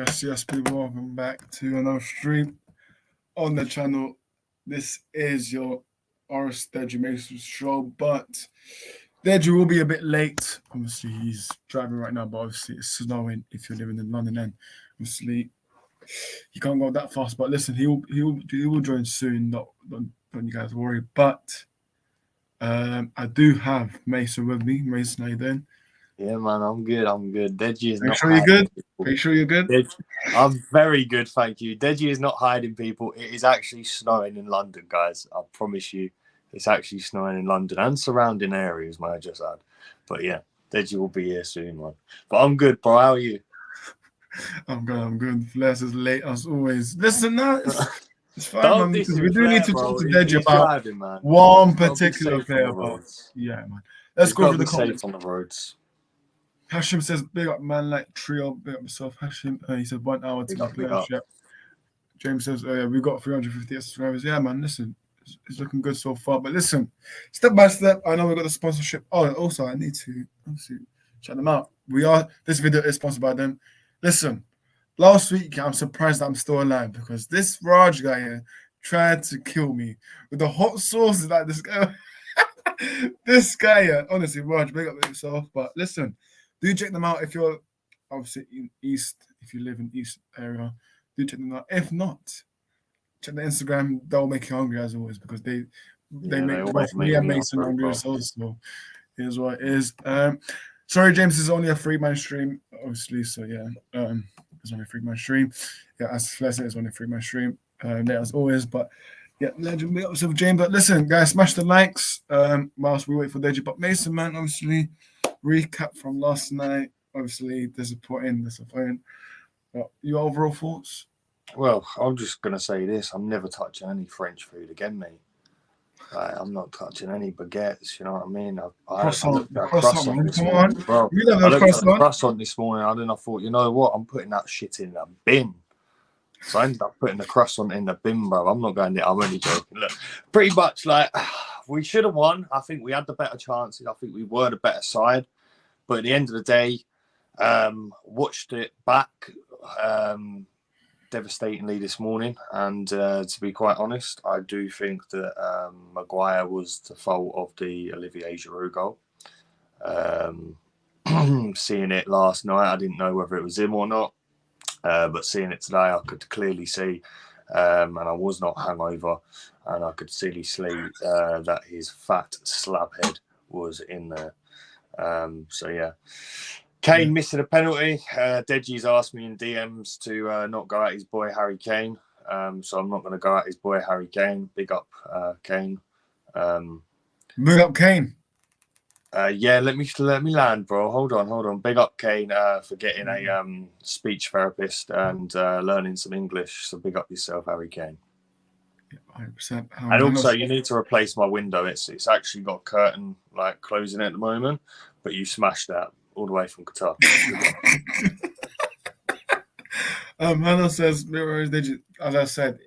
Yes, people, welcome back to another stream on the channel. This is your Orest Deji Mason's show, but Deji will be a bit late. Obviously, he's driving right now, but obviously it's snowing if you're living in London, and obviously he can't go that fast. But listen, he will join soon. Don't you guys worry. But I do have Mason with me. Mason, how you doing? Yeah, man, I'm good. Deji is Are you not sure you're hiding good? people. Are you sure you're good? I'm very good, thank you. Deji is not hiding people. It is actually snowing in London, guys. I promise you, it's actually snowing in London and surrounding areas, may I just add. But yeah, Deji will be here soon, man. But I'm good, bro. How are you? I'm good. Flair's is late as always. Listen, now it's fine, Don't man, diss because him, we do Flair, need to bro. talk to Deji He's about driving, man. one Gotta be particular safe on player. the But roads. yeah, man. Let's He's go through gotta the be comments. safe on the roads. Hashim says, big up, man, like trio, big up yourself. Hashim, he said 1 hour to Big up. Yep. James says, we got 350 subscribers. Yeah, man, listen, it's looking good so far. But listen, step by step, I know we got the sponsorship. Oh, also, I need to obviously check them out. This video is sponsored by them. Listen, last week, I'm surprised that I'm still alive because this Raj guy here tried to kill me with the hot sauces like this guy. This guy here, honestly, Raj, big up yourself. But listen, do check them out if you're obviously in East, if you live in East area. Do check them out. If not, check the Instagram. They'll make you hungry as always because they make both me and Mason hungry as well. So here's what it is. Sorry, James, this is only a 3-man stream, obviously. So yeah, it's only a 3-man stream. Yeah, as Flair said, it's only a 3-man stream. There as always, but yeah, legend, big up yourself, James. But listen, guys, smash the likes. Whilst we wait for Deji, but Mason, man, obviously, recap from last night. Obviously, disappointing. Your overall thoughts? Well, I'm just gonna say this: I'm never touching any French food again, mate. I'm not touching any baguettes. You know what I mean? I looked at croissant this morning, bro. I looked at the croissant this morning, and then I thought, you know what? I'm putting that shit in a bin. So I ended up putting the croissant in the bin, bro. I'm not going there. I'm only joking. Look, pretty much like we should have won. I think we had the better chances. I think we were the better side. But at the end of the day, watched it back devastatingly this morning. And to be quite honest, I do think that Maguire was the fault of the Olivier Giroud goal. Seeing it last night, I didn't know whether it was him or not. But seeing it today, I could clearly see, and I was not hungover, and I could clearly see that his fat slab head was in there. So yeah, Kane missing a penalty. Deji's asked me in DMs to not go at his boy Harry Kane, so I'm not going to go at his boy Harry Kane. Big up Kane. Big up Kane. Yeah, let me land, bro. Hold on. Big up Kane for getting a speech therapist and learning some English. So big up yourself, Harry Kane. 100%. And also, you need to replace my window. It's actually got a curtain like closing at the moment, but you smashed that all the way from Qatar. Hannah says, as I said,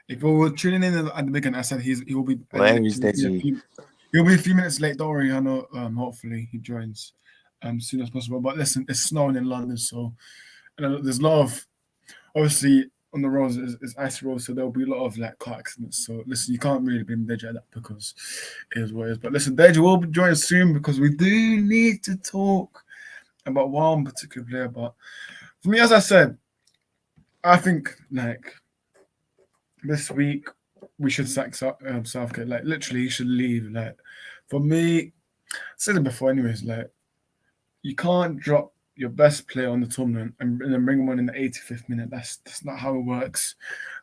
if we were tuning in at the beginning, I said he will be. Where is Deji? He'll be a few minutes late. Don't worry, I know. Hopefully he joins as soon as possible. But listen, it's snowing in London, so there's a lot of obviously on the roads. It's icy roads, so there'll be a lot of like car accidents. So listen, you can't really blame Deji at that because it is what it is. But listen, Deji will be joining soon because we do need to talk about one particular player. But for me, as I said, I think like this week we should sack Southgate. Like literally, he should leave. Like for me, I said it before. Anyways, like you can't drop your best player on the tournament and then bring him on in the 85th minute. That's not how it works.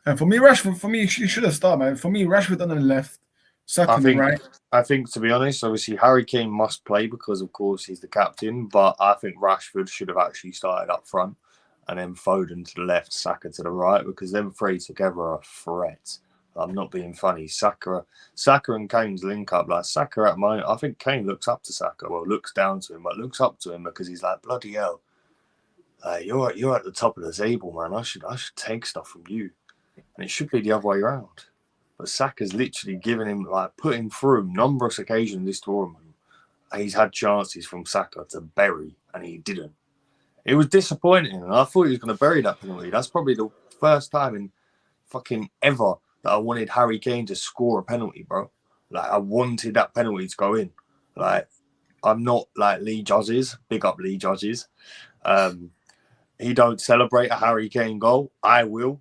And for me, Rashford. For me, he should have started, man. For me, Rashford on the left, Saka on the right. I think to be honest, obviously Harry Kane must play because of course he's the captain. But I think Rashford should have actually started up front. And then Foden to the left, Saka to the right, because them three together are a threat. I'm not being funny. Saka and Kane's link up. Like Saka at the moment, I think Kane looks up to Saka. Well, looks down to him, but looks up to him because he's like, bloody hell. You're at the top of the table, man. I should take stuff from you. And it should be the other way around. But Saka's literally given him, like, put him through numerous occasions this tournament. He's had chances from Saka to bury, and he didn't. It was disappointing, and I thought he was going to bury that penalty. That's probably the first time in fucking ever that I wanted Harry Kane to score a penalty, bro. Like, I wanted that penalty to go in. Like, I'm not like Lee Judges. Big up Lee Judges. He don't celebrate a Harry Kane goal. I will,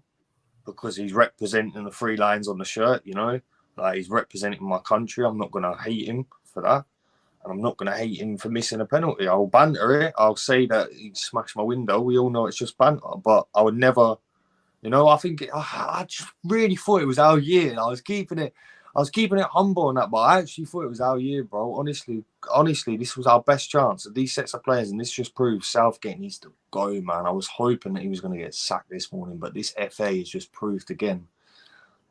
because he's representing the 3 lines on the shirt, you know? Like, he's representing my country. I'm not going to hate him for that. And I'm not going to hate him for missing a penalty. I'll banter it. I'll say that he smashed my window. We all know it's just banter. But I would never, you know, I just really thought it was our year. And I was keeping it humble on that. But I actually thought it was our year, bro. Honestly, this was our best chance of these sets of players. And this just proves Southgate needs to go, man. I was hoping that he was going to get sacked this morning. But this FA has just proved again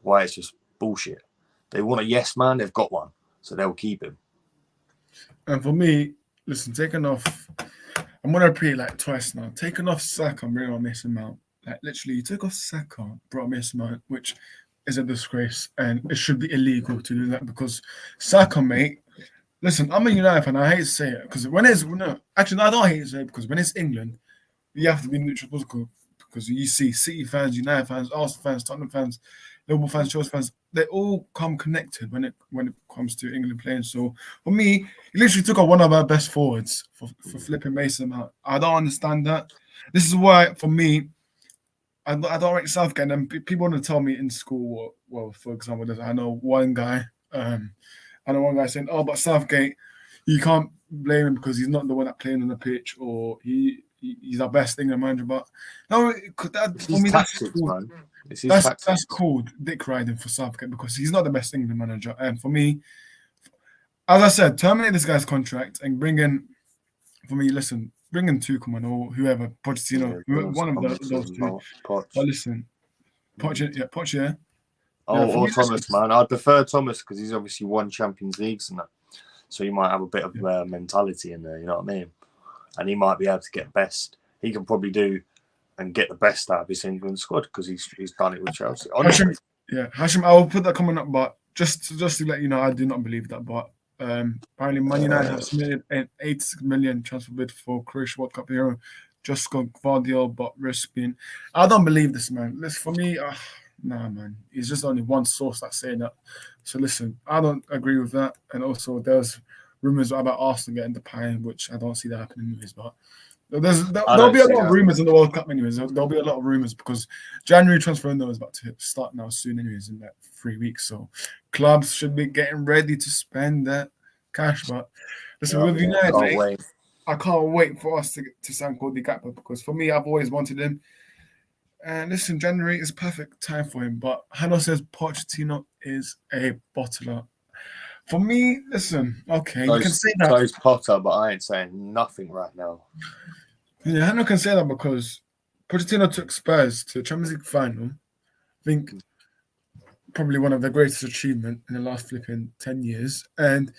why it's just bullshit. They want a yes man. They've got one. So they'll keep him. And for me, listen, taking off, I'm going to repeat it like twice now. Taking off Saka and bringing on Mason Mount. Like, literally, you took off Saka, brought Mason Mount, which is a disgrace. And it should be illegal to do that because Saka, mate, listen, I'm a United fan. I hate to say it because actually, no, I don't hate to say it because when it's England, you have to be neutral because you see City fans, United fans, Arsenal fans, Tottenham fans, Liverpool fans, Chelsea fans, they all come connected when it comes to England playing. So for me, he literally took out one of our best forwards for flipping Mason out. I don't understand that. This is why, for me, I don't rate Southgate. And people want to tell me in school, well, for example, I know one guy saying, "Oh, but Southgate, you can't blame him because he's not the one that playing on the pitch, or he's our best England manager." But no, for me, tactics, man. That's called dick riding for Southgate because he's not the best England manager. And for me, as I said, terminate this guy's contract and bring in Tuchel or whoever, Pochettino, one of those two. But listen, Poch, yeah. Or Thomas, man. I'd prefer Thomas because he's obviously won Champions Leagues and that. So he might have a bit of mentality in there, you know what I mean? And he might be able to get best. He can probably do and get the best out of his England squad because he's done it with Chelsea. Honestly. Hashim, I will put that comment up, but just to let you know, I do not believe that. But apparently, Man United have submitted an 8 million transfer bid for Croatia World Cup hero Josko Gvardiol, but risking. I don't believe this, man. Listen, for me, nah, man. It's just only one source that's saying that. So listen, I don't agree with that. And also, there's rumors about Arsenal getting the pie, which I don't see that happening anyways. But there'll be a lot of rumors in the World Cup anyways. There'll be a lot of rumors because January transfer window is about to start now soon anyways in like 3 weeks. So clubs should be getting ready to spend that cash. But listen, with United, I can't wait for us to sign Cody Gakpo because for me, I've always wanted him. And listen, January is perfect time for him. But Hannah says Pochettino is a bottler. For me, listen, okay, you can say that. So is Potter, but I ain't saying nothing right now. Yeah, Hannah can say that because Pochettino took Spurs to the Champions League final. I think probably one of the greatest achievements in the last flipping 10 years. And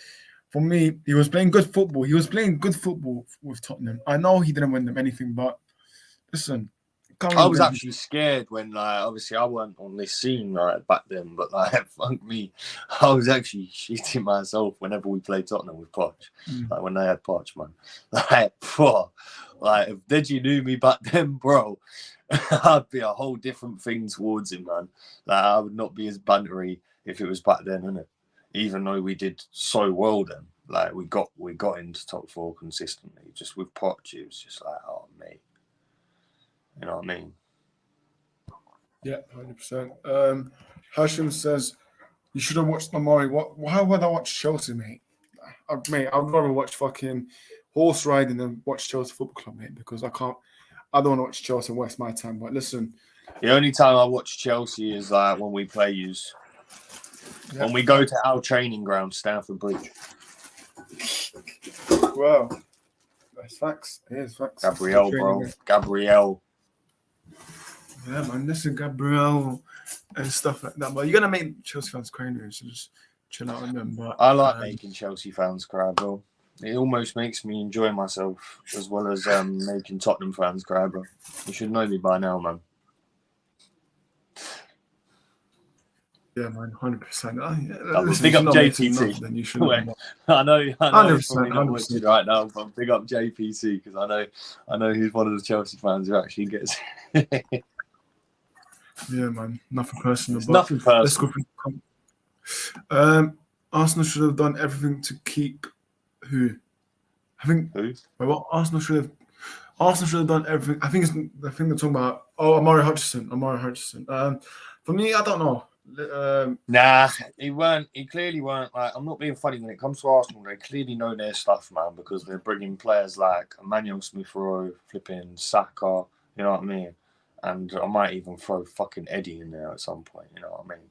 for me, he was playing good football. He was playing good football with Tottenham. I know he didn't win them anything, but listen. I was actually scared when, obviously I weren't on this scene back then, but fuck me, I was actually shitting myself whenever we played Tottenham with Poch, like when they had Poch, man. If Deji knew me back then, bro, I'd be a whole different thing towards him, man. Like I would not be as bantery if it was back then, innit? Even though we did so well then, like we got into top 4 consistently. Just with Poch, it was just like, oh mate. You know what I mean? Yeah, 100%. Hashim says, you should have watched Amari. Why would I watch Chelsea, mate? I'd rather watch fucking horse riding than watch Chelsea Football Club, mate, because I don't want to watch Chelsea and waste my time. But listen. The only time I watch Chelsea is when we play yous. Yeah. When we go to our training ground, Stamford Bridge. Wow. That's facts. It is facts. Gabriel, bro. Gabriel. Yeah, man, listen, Gabriel and stuff like that. But you're going to make Chelsea fans cry, so just chill out on them. But I like making Chelsea fans cry, bro. It almost makes me enjoy myself as well as making Tottenham fans cry, bro. You should know me by now, man. Yeah, man, 100%. Big up JPT. Then you should. I know he's 100%, probably not 100%. watching right now, but big up JPT because I know he's one of the Chelsea fans who actually gets. Yeah, man, nothing personal. It's nothing personal. Let's go for Arsenal should have done everything to keep who? I think. Who? Well, Arsenal should have done everything. I think they're talking about. Oh, Amari Hutchinson. For me, I don't know. Nah, he clearly weren't. Like, I'm not being funny when it comes to Arsenal. They clearly know their stuff, man, because they're bringing players like Emmanuel Smith-Rowe, flipping Saka. You know what I mean? And I might even throw fucking Eddie in there at some point. You know what I mean?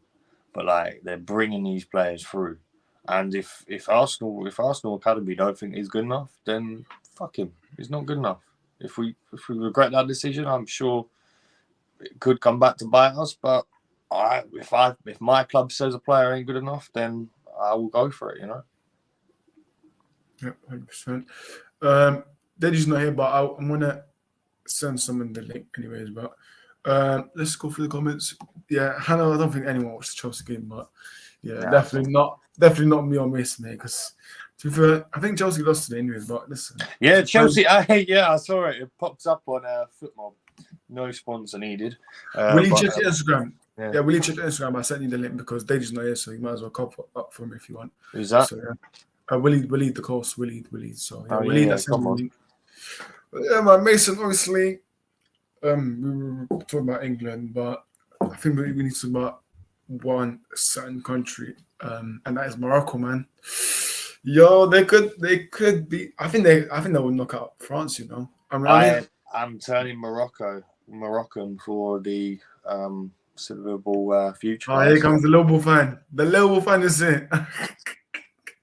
But like, they're bringing these players through, and if Arsenal Academy don't think he's good enough, then fuck him. He's not good enough. If we regret that decision, I'm sure it could come back to bite us. But if my club says a player ain't good enough, then I will go for it. You know. Yep, 100%. Deji's not here, but I'm gonna send someone the link anyways. But let's go through the comments. Yeah, Hannah, I don't think anyone watched the Chelsea game, but yeah, definitely not me or Mason, mate. Because to be fair, I think Chelsea lost today anyways. But listen, yeah, Chelsea. I saw it. It pops up on Footmob. No sponsor needed. Will you check your Instagram? Yeah, will you check your Instagram? I sent you the link because Deji's not here, so you might as well cover up for him if you want. Who's that? So, yeah. Willie the course. Willie. So yeah, Willie. That's come on. But yeah, man, Mason. Obviously, we were talking about England, but I think we need to talk about one certain country, and that is Morocco, man. Yo, they could be. I think they will knock out France. You know, I'm turning Moroccan for the Liverpool future. Oh, here comes the Liverpool fan. The Liverpool fan is it.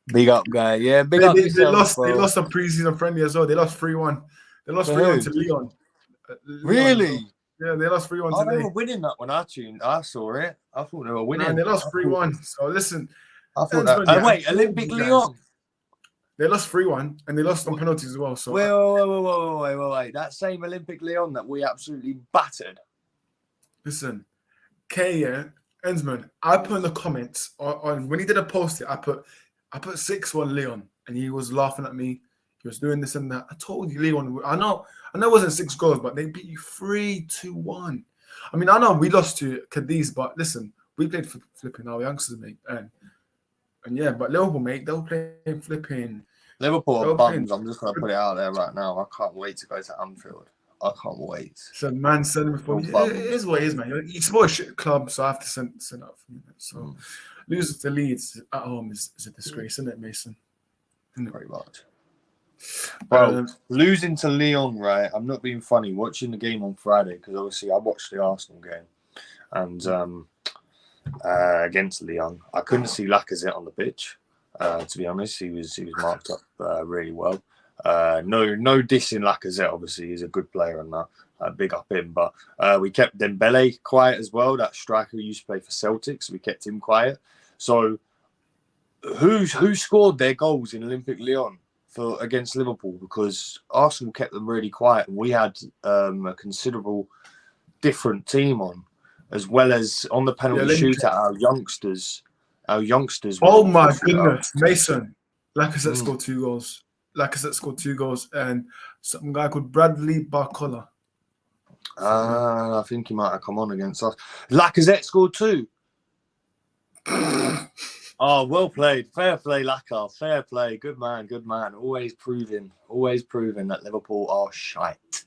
Big up, guy. Yeah, they lost a preseason friendly as well. They lost 3-1. They lost 3-1 to Leon. Really? Yeah, they lost 3-1 today. They were winning that when I saw it. I thought they were winning. Man, they lost 3-1. So listen. I thought that. Wait, Olympic Lyon. They lost 3-1 and they lost on penalties as well. So wait. That same Olympic Lyon that we absolutely battered. Listen, Ensman, I put in the comments on when he did a post I put 6-1 Leon, and he was laughing at me. He was doing this and that. I told you, Leon. I know it wasn't 6 goals, but they beat you 3-1. I mean, I know we lost to Cadiz, but listen, we played for flipping our youngsters, mate. And yeah, but Liverpool, mate, they'll play flipping. Liverpool are bums. I'm just going to put it out there right now. I can't wait to go to Anfield. I can't wait. So man said before, it is what it is, man. You support a shit club, so I have to send up for you. So losing to Leeds at home is a disgrace, isn't it, Mason? Very much. Well, losing to Lyon, right? I'm not being funny. Watching the game on Friday, because obviously I watched the Arsenal game, and against Lyon, I couldn't see Lacazette on the pitch. To be honest, he was marked up really well. No dissing Lacazette, obviously he's a good player and that. Big up him, but we kept Dembele quiet as well. That striker who used to play for Celtic, so we kept him quiet. So who scored their goals in Olympic Lyon against Liverpool? Because Arsenal kept them really quiet, and we had a considerable different team on, as well as on the penalty shootout. Our youngsters. Oh my goodness, Mason! Lacazette scored 2 goals. And some guy called Bradley Barcola. I think he might have come on against us. Lacazette scored 2. Oh, well played. Fair play, Lacazette. Fair play. Good man. Always proving that Liverpool are shite.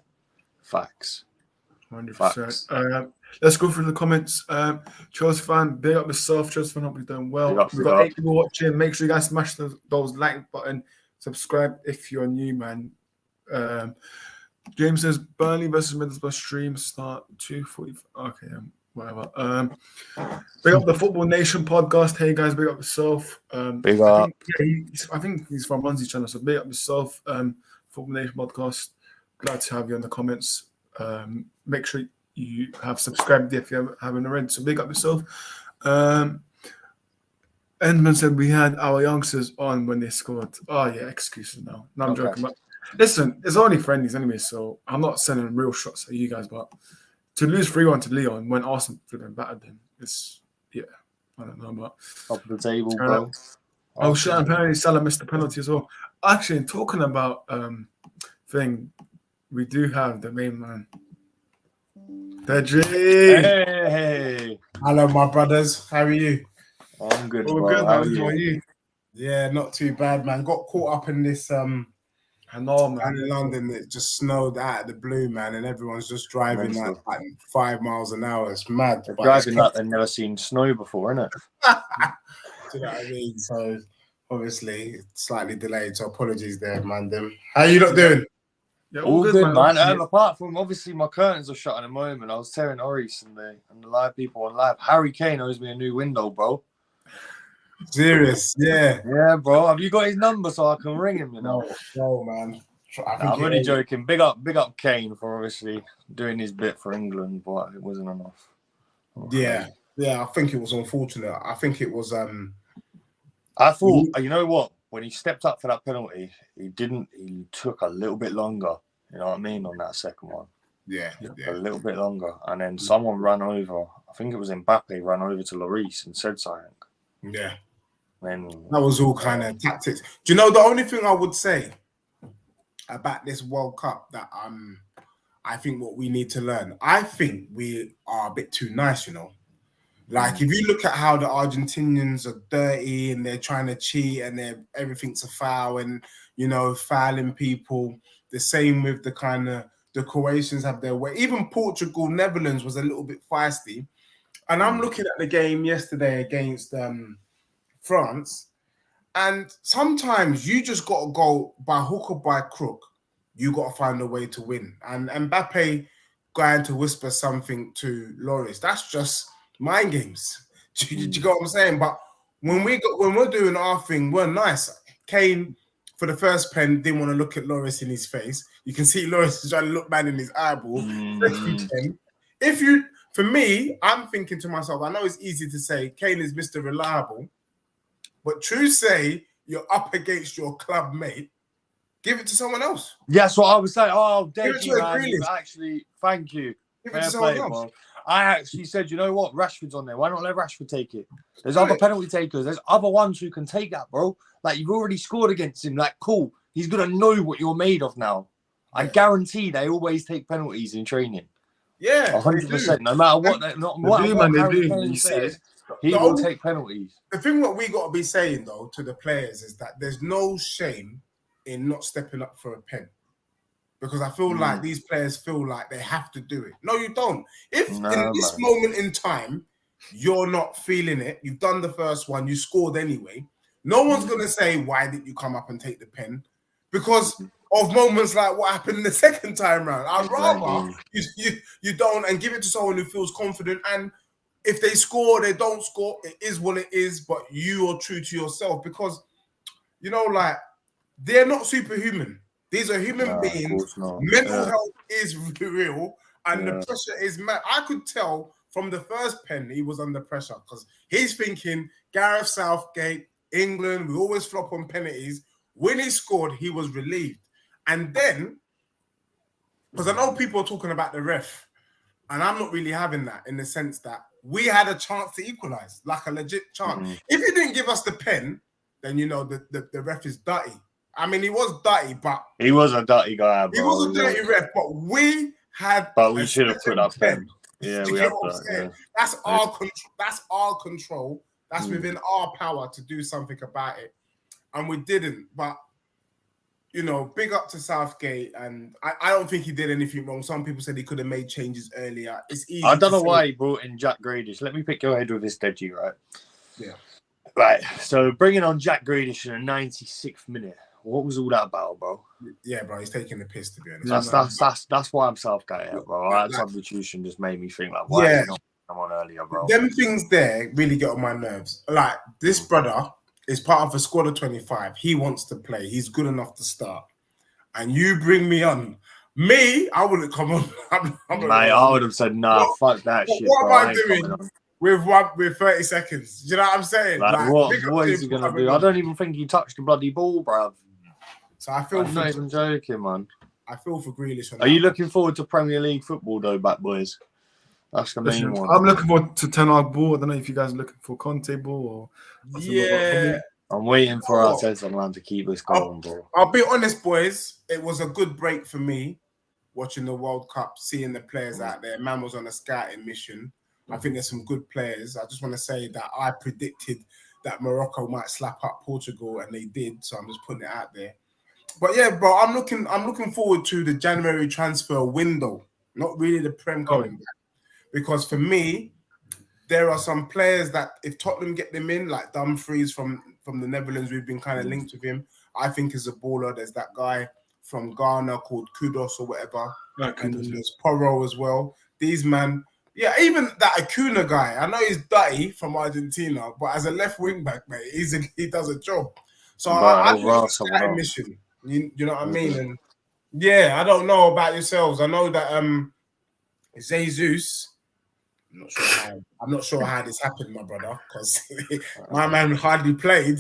Facts. 100%. Let's go through the comments. Chelsea fan, big up yourself. Chelsea fan, hope you're doing well. We've got 8 people watching. Make sure you guys smash those like button. Subscribe if you're new, man. James says Burnley versus Middlesbrough stream start 2:45. Okay, whatever. Big up the Football Nation podcast. Hey guys, big up yourself. Big up. I think he's from Munzie's channel, so big up yourself. Football Nation podcast. Glad to have you in the comments. Make sure you have subscribed if you haven't already. So big up yourself. Endman said we had our youngsters on when they scored. Oh yeah, excuses now. No, I'm joking. But listen, it's only friendlies anyway, so I'm not sending real shots at you guys. But to lose 3-1 to Leon when Arsenal battered them, it's I don't know, but Top of the table, bro. oh shit! Apparently, Salah missed the penalty as well. Actually, talking about thing, we do have the main man, Deji. Hey, Hello, my brothers. How are you? I'm good, Oh, bro. good, How man. How are you? Yeah, not too bad, man. Got caught up in this I know, down man. in London. It just snowed out of the blue, man, and everyone's just driving like 5 miles an hour. It's mad. They're but driving it's like they've never seen snow before, innit? do you know what I mean? So obviously it's slightly delayed. So apologies there, man. How you not doing? Yeah, All good, man. Yeah. Apart from obviously my curtains are shut at the moment. I was telling Orest and the live people on live. Harry Kane owes me a new window, bro. Serious? Yeah. Yeah, bro. Have you got his number so I can ring him? You know. No, man. I'm only joking. Big up Kane for obviously doing his bit for England, but it wasn't enough. Yeah. I think it was unfortunate. I think it was. I thought, you know what? When he stepped up for that penalty, he took a little bit longer. You know what I mean? On that second one. Yeah. A little bit longer. And then someone ran over, I think it was Mbappe, ran over to Lloris and said something. Yeah. Then that was all kind of tactics. Do you know the only thing I would say about this World Cup that I think what we need to learn, I think we are a bit too nice, you know. Like if you look at how the Argentinians are dirty and they're trying to cheat and everything's a foul and fouling people. The same with the Croatians have their way. Even Portugal, Netherlands was a little bit feisty. And I'm looking at the game yesterday against France, and sometimes you just got to go by hook or by crook. You got to find a way to win. And Mbappe going to whisper something to Lloris, that's just mind games. Do you get what I'm saying? But when we're doing our thing, we're nice. Kane, for the first pen, didn't want to look at Lloris in his face. You can see Lloris is trying to look man in his eyeball. For me, I'm thinking to myself, I know it's easy to say Kane is Mr. Reliable, but true say you're up against your club mate, give it to someone else. Yeah, that's what I was saying. Oh, Deji, man, actually, thank you. Give it to someone else. Bro. I actually said, you know what? Rashford's on there. Why not let Rashford take it? There's other penalty takers. There's other ones who can take that, bro. Like, you've already scored against him. Like, cool. He's going to know what you're made of now. I guarantee they always take penalties in training. Yeah, 100%. No matter what, Harry Kane says, he will take penalties. The thing what we got to be saying, though, to the players is that there's no shame in not stepping up for a pen. Because I feel like these players feel like they have to do it. No, you don't. If in this moment in time, you're not feeling it, you've done the first one, you scored anyway, no one's going to say, why didn't you come up and take the pen? Because of moments like what happened the second time round. I'd rather you don't and give it to someone who feels confident. And if they score, they don't score, it is what it is, but you are true to yourself. Because, like, they're not superhuman. These are human beings. Mental health is real, and the pressure is mad. I could tell from the first pen he was under pressure because he's thinking Gareth Southgate, England, we always flop on penalties. When he scored, he was relieved. And then, because I know people are talking about the ref, and I'm not really having that in the sense that we had a chance to equalize, like a legit chance. If you didn't give us the pen, then the ref is dirty. I mean, he was dirty, but he was a dirty guy, bro. He was a dirty ref, but we should have put up pen. Yeah, we have that. Yeah. That's our control. That's our control. That's within our power to do something about it, and we didn't. But big up to Southgate, and I don't think he did anything wrong. Some people said he could have made changes earlier. It's easy. I don't know why he brought in Jack Grealish. Let me pick your head with this, Deji, right? Yeah. Right. So bringing on Jack Grealish in the 96th minute. What was all that about, bro? Yeah, bro, he's taking the piss, to be honest. That's why I'm Southgate, bro. That substitution just made me think like, why did you not come on earlier, bro? Them things there really get on my nerves. Like, this brother is part of a squad of 25. He wants to play. He's good enough to start. And you bring me on. Me, I wouldn't come on. I would have said, nah, fuck that shit, what bro. Am I doing with 30 seconds? Do you know what I'm saying? Like what is he going to do? I don't even think he touched the bloody ball, bruv. So I'm not even joking, man. I feel for Grealish. Are you looking forward to Premier League football, though, back boys? That's the main one. I'm looking forward to Ten Hag ball. I don't know if you guys are looking for Conte ball or Yeah. I'm waiting for Arteta man to keep this going, bro. I'll be honest, boys. It was a good break for me watching the World Cup, seeing the players out there. Man was on a scouting mission. I think there's some good players. I just want to say that I predicted that Morocco might slap up Portugal, and they did. So I'm just putting it out there. But yeah, bro, I'm looking forward to the January transfer window. Not really the Prem coming back, because for me, there are some players that if Tottenham get them in, like Dumfries from the Netherlands, we've been kind of linked with him. I think is a baller. There's that guy from Ghana called Kudos or whatever, and then there's Porro as well. These man. Yeah, even that Acuna guy. I know he's dirty from Argentina, but as a left wing back, mate, he does a job. So I think it's a mission. You know what I mean? And yeah, I don't know about yourselves. I know that Jesus. I'm not sure how this happened, my brother, because my man hardly played.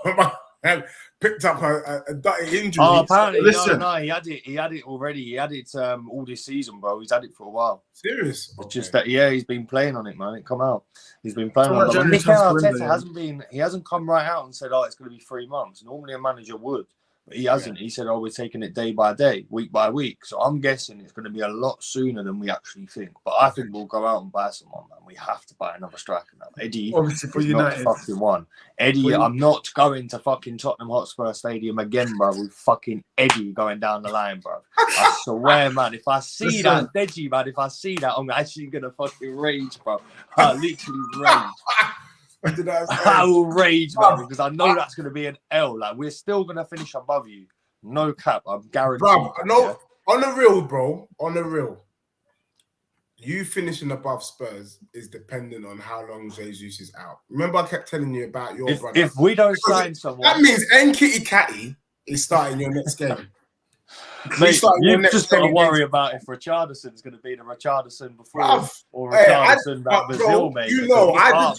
My man picked up a dirty injury. Oh, apparently, no, he had it already. He had it all this season, bro. He's had it for a while. Serious? It's just that, yeah, he's been playing on it, man. It come out. He's been playing on it. But Mikel Arteta hasn't come right out and said, oh, it's going to be 3 months. Normally a manager would. But he hasn't. Yeah. He said, oh, we're taking it day by day, week by week. So I'm guessing it's going to be a lot sooner than we actually think. But I think we'll go out and buy someone, man. We have to buy another striker now. Eddie obviously for United. Not fucking one. Eddie, I'm not going to fucking Tottenham Hotspur Stadium again, bro, with fucking Eddie going down the line, bro. I swear, man, if I see that, Deji, man, if I see that, I'm actually going to fucking rage, bro. I literally rage. I will rage, man, because I know that's going to be an L. Like, we're still going to finish above you. No cap, I'm guaranteed. Bro, no, on the real, bro, on the real, you finishing above Spurs is dependent on how long Jesus is out. Remember, I kept telling you about your brother. If we don't sign someone, that means Nkitty is starting your next game. Mate, you've just got to worry about if Richarlison's going to be the Richarlison before or Richarlison that Brazil made. You know, I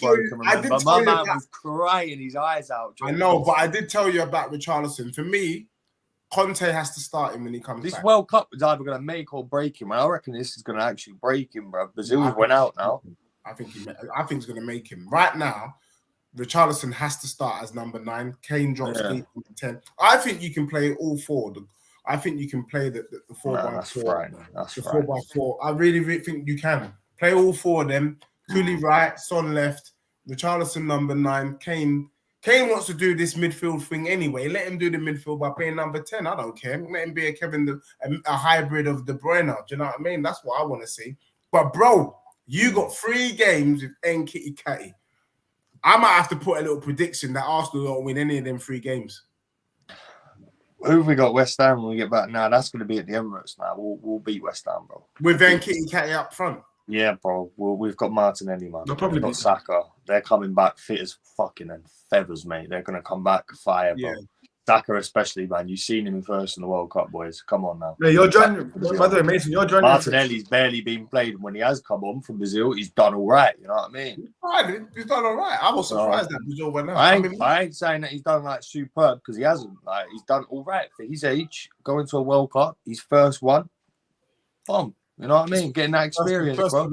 did tell my man was crying his eyes out. I know, but I did tell you about Richarlison. For me, Conte has to start him when he comes back. This World Cup is either going to make or break him. I reckon this is going to actually break him, bro. Brazil went out now. I think it's going to make him. Right now, Richarlison has to start as number 9. Kane drops deep into 10. I think you can play all four. I think you can play the 4x4. That's the 4x4. I really, really think you can play all 4 of them. Cooley right, Son left, Richarlison number 9. Kane wants to do this midfield thing anyway. Let him do the midfield by playing number 10. I don't care. Let him be a hybrid of De Bruyne. Do you know what I mean? That's what I want to see. But bro, you got 3 games with Nkitty. I might have to put a little prediction that Arsenal don't win any of them 3 games. Who have we got? West Ham when we get back? Now that's going to be at the Emirates. Now we'll beat West Ham, bro. With Nkitty up front. Yeah, bro. We've got Martinelli, man. They'll probably got Saka. They're coming back fit as fucking and feathers, mate. They're going to come back fire, bro. Yeah. Saka especially, man. You've seen him first in the World Cup, boys. Come on now. Yeah, you're joining. By the way, Mason, you're joining. Martinelli's barely been played. When he has come on from Brazil, he's done all right. You know what I mean? He's done all right. I was surprised that Brazil went out. I ain't saying that he's done like superb because he hasn't. Like he's done all right for his age. Going to a World Cup, his first one. You know what I mean? Getting that experience, first bro.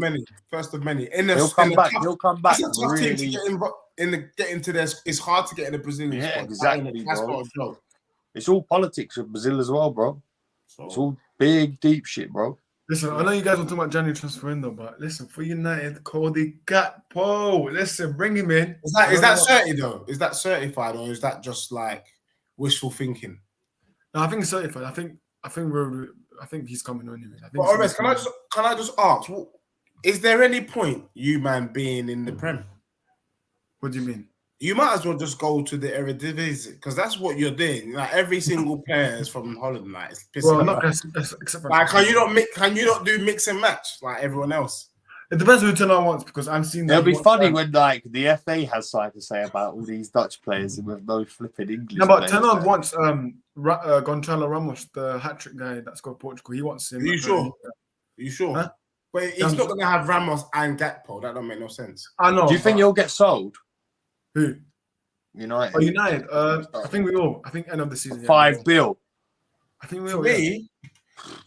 First of many. He'll come back. He'll come back. It's a tough team to get into this. It's hard to get in the Brazilian squad. Exactly, bro. It's all politics with Brazil as well, bro. It's all big, deep shit, bro. Listen, I know you guys want to talk about January transfer window, but listen, for United, Cody Gakpo, listen, bring him in. Is that certified though? Is that certified or is that just like wishful thinking? No, I think it's certified. I think he's coming anyway. Orest, can I just ask? Is there any point you man being in the Prem? What do you mean? You might as well just go to the Eredivisie because that's what you're doing. Like every single player is from Holland. Like it's pissing me off. Except for can you not do mix and match like everyone else? It depends who Ten Hag wants because I'm seeing. It'll be funny when like the FA has something to say about all these Dutch players with no flipping English. No, but Ten Hag wants Gonçalo Ramos, the hat trick guy that scored Portugal. He wants him. Are you sure? Are you sure? Huh? But he's not going to have Ramos and Gakpo. That don't make no sense. I know. Do you think you'll get sold? Who? United. Oh, United. I think we will. I think end of the season. $5 billion. I think we will.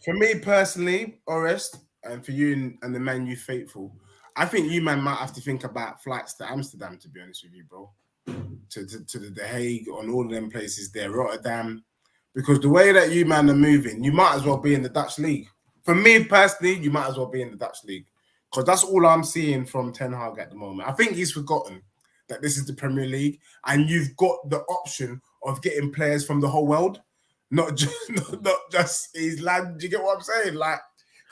For me personally, Orest, and for you and the Man U faithful, I think you man might have to think about flights to Amsterdam. To be honest with you, bro, to the Hague, on all of them places there, Rotterdam, because the way that you man are moving, you might as well be in the Dutch league. For me personally, you might as well be in the Dutch league, because that's all I'm seeing from Ten Hag at the moment. I think he's forgotten that this is the Premier League, and you've got the option of getting players from the whole world, not just his land. Do you get what I'm saying? Like,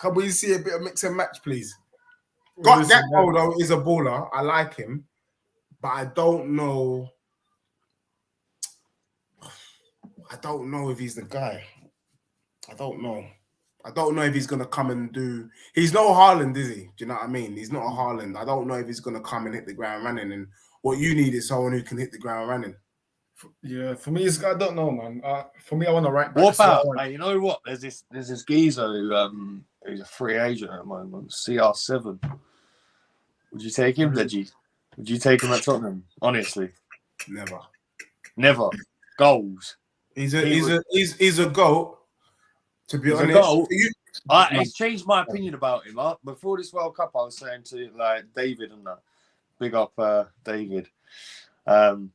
can we see a bit of mix and match, please? Gakpo, though, is a baller. I like him, but I don't know. I don't know if he's the guy. I don't know if he's going to come and do... He's no Haaland, is he? Do you know what I mean? He's not a Haaland. I don't know if he's going to come and hit the ground running. And what you need is someone who can hit the ground running. Yeah, for me, I don't know, man. For me, I want to right back. What about, you know what? There's this geezer who's a free agent at the moment, CR7. Would you take him, Deji? Would you take him at Tottenham? Honestly, never. Goals. He's a goat. To be honest, it's changed my opinion about him. Before this World Cup, I was saying to like David and that, big up David, and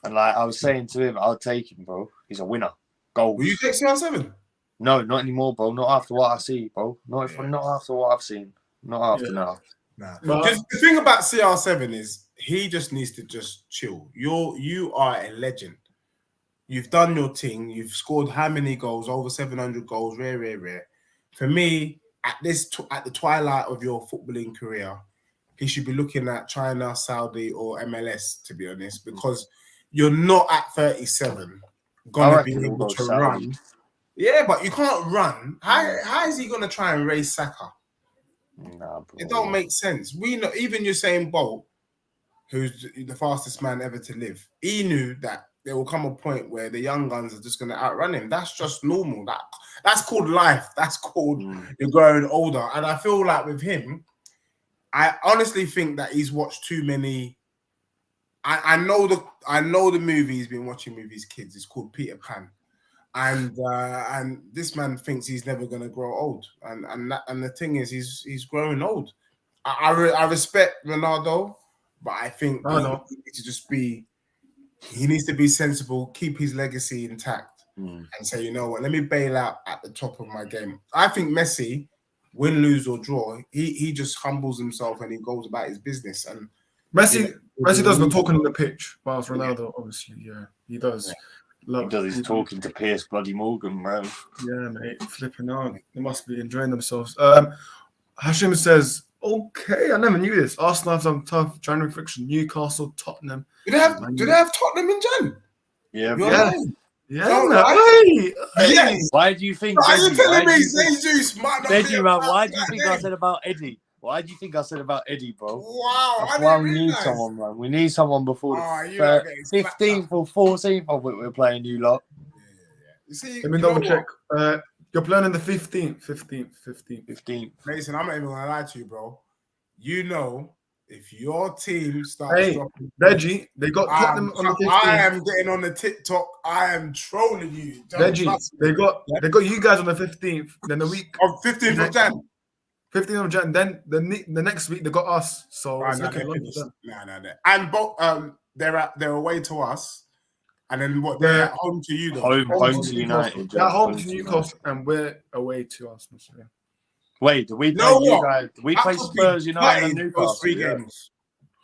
like I was saying to him, I'll take him, bro. He's a winner. Goals. Will you take CR7? No, not anymore, bro. Not after what I see, bro. Not after what I've seen. Not after now. Nah. The thing about CR7 is he just needs to just chill. You are a legend. You've done your thing. You've scored how many goals? Over 700 goals. Rare. For me, at the twilight of your footballing career, he should be looking at China, Saudi, or MLS, to be honest, because you're not at 37 gonna be able to run. Yeah, but you can't run. How is he gonna try and race Saka? Nah, bro. It don't make sense. We know, even Usain Bolt, who's the fastest man ever to live, he knew that there will come a point where the young guns are just going to outrun him. That's just normal. That's called life. That's called you're growing older. And I feel like with him, I honestly think that he's watched too many. I know the movie he's been watching with his kids. It's called Peter Pan, and this man thinks he's never going to grow old. And the thing is, he's growing old. I respect Ronaldo, but I think he needs to just be. He needs to be sensible, keep his legacy intact, and say, you know what, let me bail out at the top of my game. I think Messi, win, lose, or draw, he just humbles himself and he goes about his business. And Messi does the talking on the pitch, whilst Ronaldo, obviously, he does. He does his talking to Piers Bloody Morgan, bro. Yeah, mate, flipping out. They must be enjoying themselves. Hashim says, okay, I never knew this. Arsenal have some tough January friction. Newcastle, Tottenham. Do they have Tottenham in Jan? Yeah. Why do you think? Are you telling me Jesus might not be man, why do you think I said about Eddie? Why do you think I said about Eddie, bro? Wow, that's why we need someone, man. We need someone before the 15th or 14th of it. We're playing you lot. You see, let me double check. You're playing on the 15th. 15th. Mason, I'm not even gonna lie to you, bro. You know, if your team starts dropping, Deji, they got Tottenham on the 15th. I am getting on the TikTok. I am trolling you. Deji, they got you guys on the 15th. Then the week of 15th of Jan. 15th of Jan. Then the next week they got us. So it's looking no. And both they're away to us. And then what? They're at home to you, though. Home to United. They're home to Newcastle, and we're away to Arsenal. So yeah. Wait, do we play you guys? We play Spurs, United, and Newcastle. Those 3 games.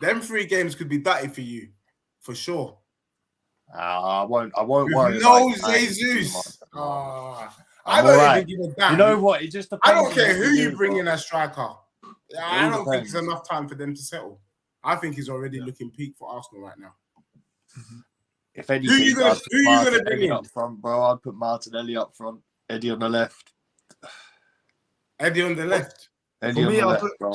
Them 3 games could be dirty for you, for sure. I won't worry. No, Jesus. I don't even give a damn. You know what? It just depends. I don't care who you bring in as striker. I don't think it's enough time for them to settle. I think he's already looking peak for Arsenal right now. Mm-hmm. If anything, who you gonna bring in up front, bro? I'd put Martinelli up front, Eddie on the left. Eddie on the left. Eddie on the left, bro.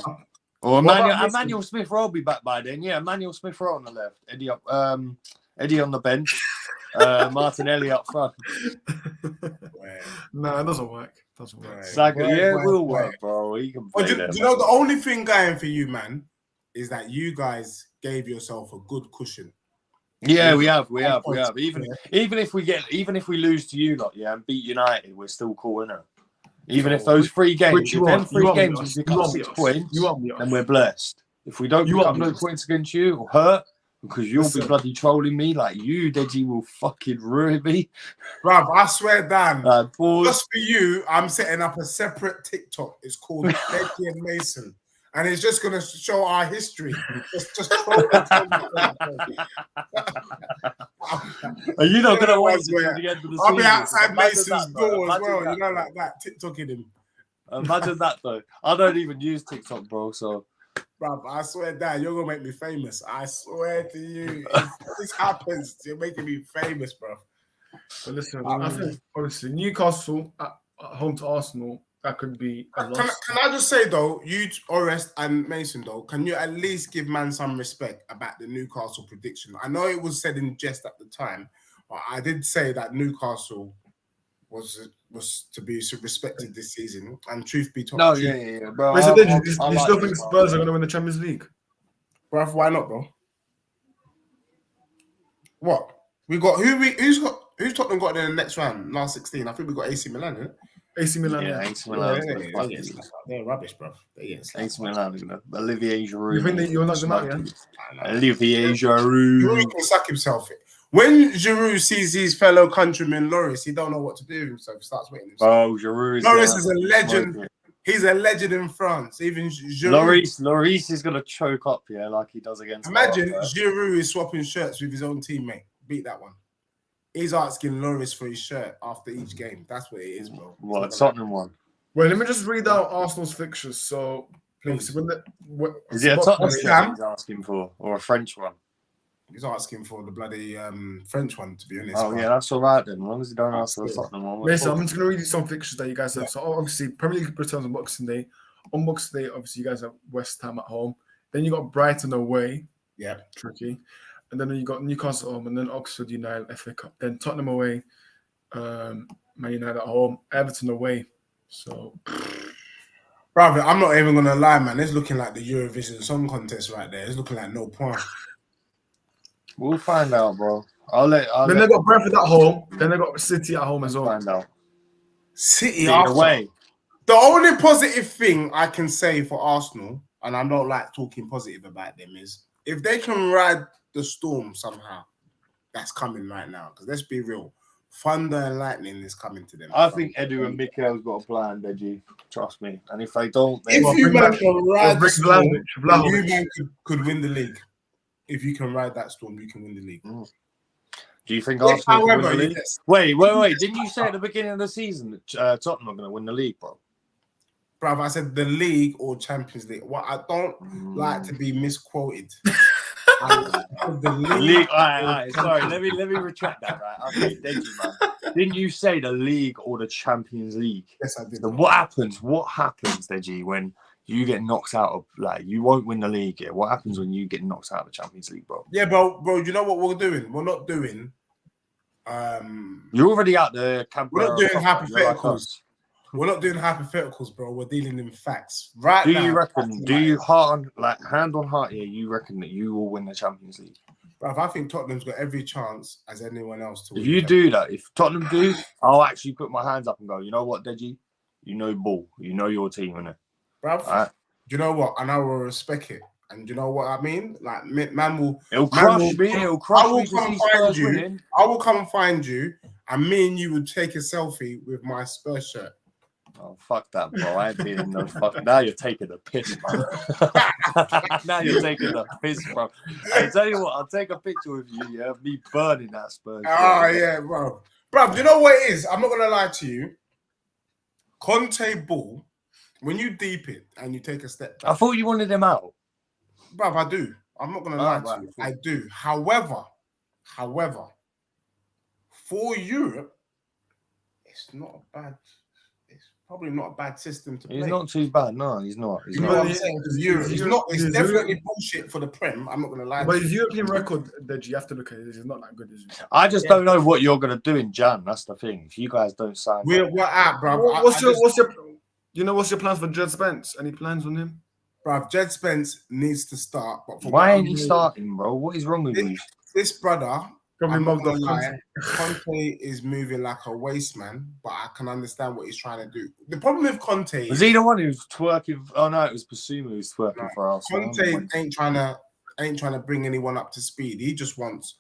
Or Emmanuel Smith Rowe will be back by then. Yeah, Emmanuel Smith Rowe on the left. Eddie on the bench. Martinelli up front. No, it doesn't work. It will work, bro. You can play you know, the only thing going for you, man, is that you guys gave yourself a good cushion. Yeah, we have. Even if we lose to you lot, and beat United, we're still cool, innit? Even if those 3 games, Which you if them won't- 3 you won't games beat we us. pick You up won't 6 beat us. points, You won't beat us. then we're blessed. If we don't You pick won't up no beat us. points against you, it'll hurt because you'll Listen. be bloody trolling me like you, Deji, will fucking ruin me. Bruv, I swear, Dan. Pause. Just for you, I'm setting up a separate TikTok. It's called Deji and Mason. And it's just going to show our history. Just troll Are you not going to wait swear. until the end of the season? I'll be outside Imagine Mason's that, though. door as Imagine well. that, You know, though. like that. TikToking him. Imagine that, though. I don't even use TikTok, bro, so... Bruv, I swear, Dan, you're going to make me famous. I swear to you. If this happens, you're making me famous, bruv. But listen, I think, obviously, Newcastle at home to Arsenal, that could be a Can loss. I just say, though, you, Orest and Mason, though, can you at least give man some respect about the Newcastle prediction? I know it was said in jest at the time, but I did say that Newcastle was to be respected this season. And truth be told, No, yeah, bro. Wait, so do you I still like think it, Spurs are going to win the Champions League? bruv, why not, bro? What? Who's Tottenham got in the next round, last 16? I think we got AC Milan, isn't it? AC Milan. Yeah, Yeah. AC Milan. They're rubbish, bro. AC Milan. Olivier Giroud. You think that you're not going to Olivier Giroud Giroud. can suck himself. When Giroud sees his fellow countryman Loris, he don't know what to do with himself. He starts waiting himself. Oh, Giroud. Loris is a legend. He's a legend in France. Even Giroud. Loris is going to choke up, yeah, like he does against... Imagine Giroud is swapping shirts with his own teammate. Beat that one. He's asking Loris for his shirt after each game. That's what it is, bro. What, Tottenham one? Well, let me just read out Arsenal's fixtures. So, Please. Is it a Tottenham West shirt Ham? he's asking for, or a French one? He's asking for the bloody French one, to be honest. Oh, yeah, that's all right then. As long as he don't ask for the Tottenham one. Mason, I'm just going to read you some fixtures that you guys have. So, obviously, Premier League returns on Boxing Day. On Boxing Day, obviously, you guys have West Ham at home. Then you got Brighton away. Yeah. Tricky. And then you got Newcastle at home, and then Oxford United, FA Cup. Then Tottenham away, Man United at home, Everton away. So, Brother, I'm not even going to lie, man. It's looking like the Eurovision Song Contest right there. It's looking like no point. We'll find out, bro. Then they got Brentford at home. Then they got City at home as well. Find out. City away. The only positive thing I can say for Arsenal, and I'm not like talking positive about them, is if they can ride the storm somehow, that's coming right now. Because let's be real, thunder and lightning is coming to them. I think Edu and Mikel's got a plan, Deji. Trust me. And if they don't, If then you man can ride the storm, Vlahovic. you man could win the league. If you can ride that storm, you can win the league. Do you think Arsenal can win the However, league? yes. Wait. Didn't you say at the beginning of the season that Tottenham are going to win the league, bro? Bruv, I said the league or Champions League. Well, I don't like to be misquoted. The league. All right. Sorry, let me retract that. Right, okay, Deji, man. Didn't you say the league or the Champions League? Yes, I did. So what happens? What happens, Deji, when you get knocked out of, like, you won't win the league? Yeah? What happens when you get knocked out of the Champions League, bro? Yeah, bro. You know what we're doing? We're not doing. You're already out there. We're not doing hypotheticals. We're not doing hypotheticals, bro. We're dealing in facts. Right now. Do you reckon? Do you hand on heart here? You reckon that you will win the Champions League? Bro, I think Tottenham's got every chance as anyone else to win. If you do that, if Tottenham do, I'll actually put my hands up and go, you know what, Deji? You know ball. You know your team, innit? Bro, right? Do you know what? And I will respect it. And do you know what I mean? Like, man will... It'll crush me. It'll crush me to see Spurs winning. I will come find you, and me and you would take a selfie with my Spurs shirt. Oh, fuck that, bro. I ain't being in no fuck. Now you're taking the piss, bro. Now you're taking the piss, bro. I tell you what, I'll take a picture with you, yeah? Me burning that Spurs. Oh, yeah, bro. Bro, you know what it is? I'm not going to lie to you. Conte ball, when you deep it and you take a step back. I thought you wanted him out. Bro, I do. I'm not going to lie to you. I do. However, for Europe, it's not a bad... Probably not a bad system to play. He's not too bad. No, he's not. You know what I'm saying? Because Europe, it's definitely bullshit for the Prem. I'm not going to lie. But his European record, that you have to look at it, is not that good, is it? I just don't know what you're going to do in Jan. That's the thing. If you guys don't sign, we're at, bro. What's your plans for Jed Spence? Any plans on him? Bro, Jed Spence needs to start. But why ain't he starting, bro? What is wrong with you? This brother Got me I'm not mugged off gonna lie, Conte. Conte is moving like a waste man, but I can understand what he's trying to do. The problem with Conte Was is he the one who was twerking? Oh no, it was Basuma who was twerking no, for Arsenal. Conte ain't trying to bring anyone up to speed. He just wants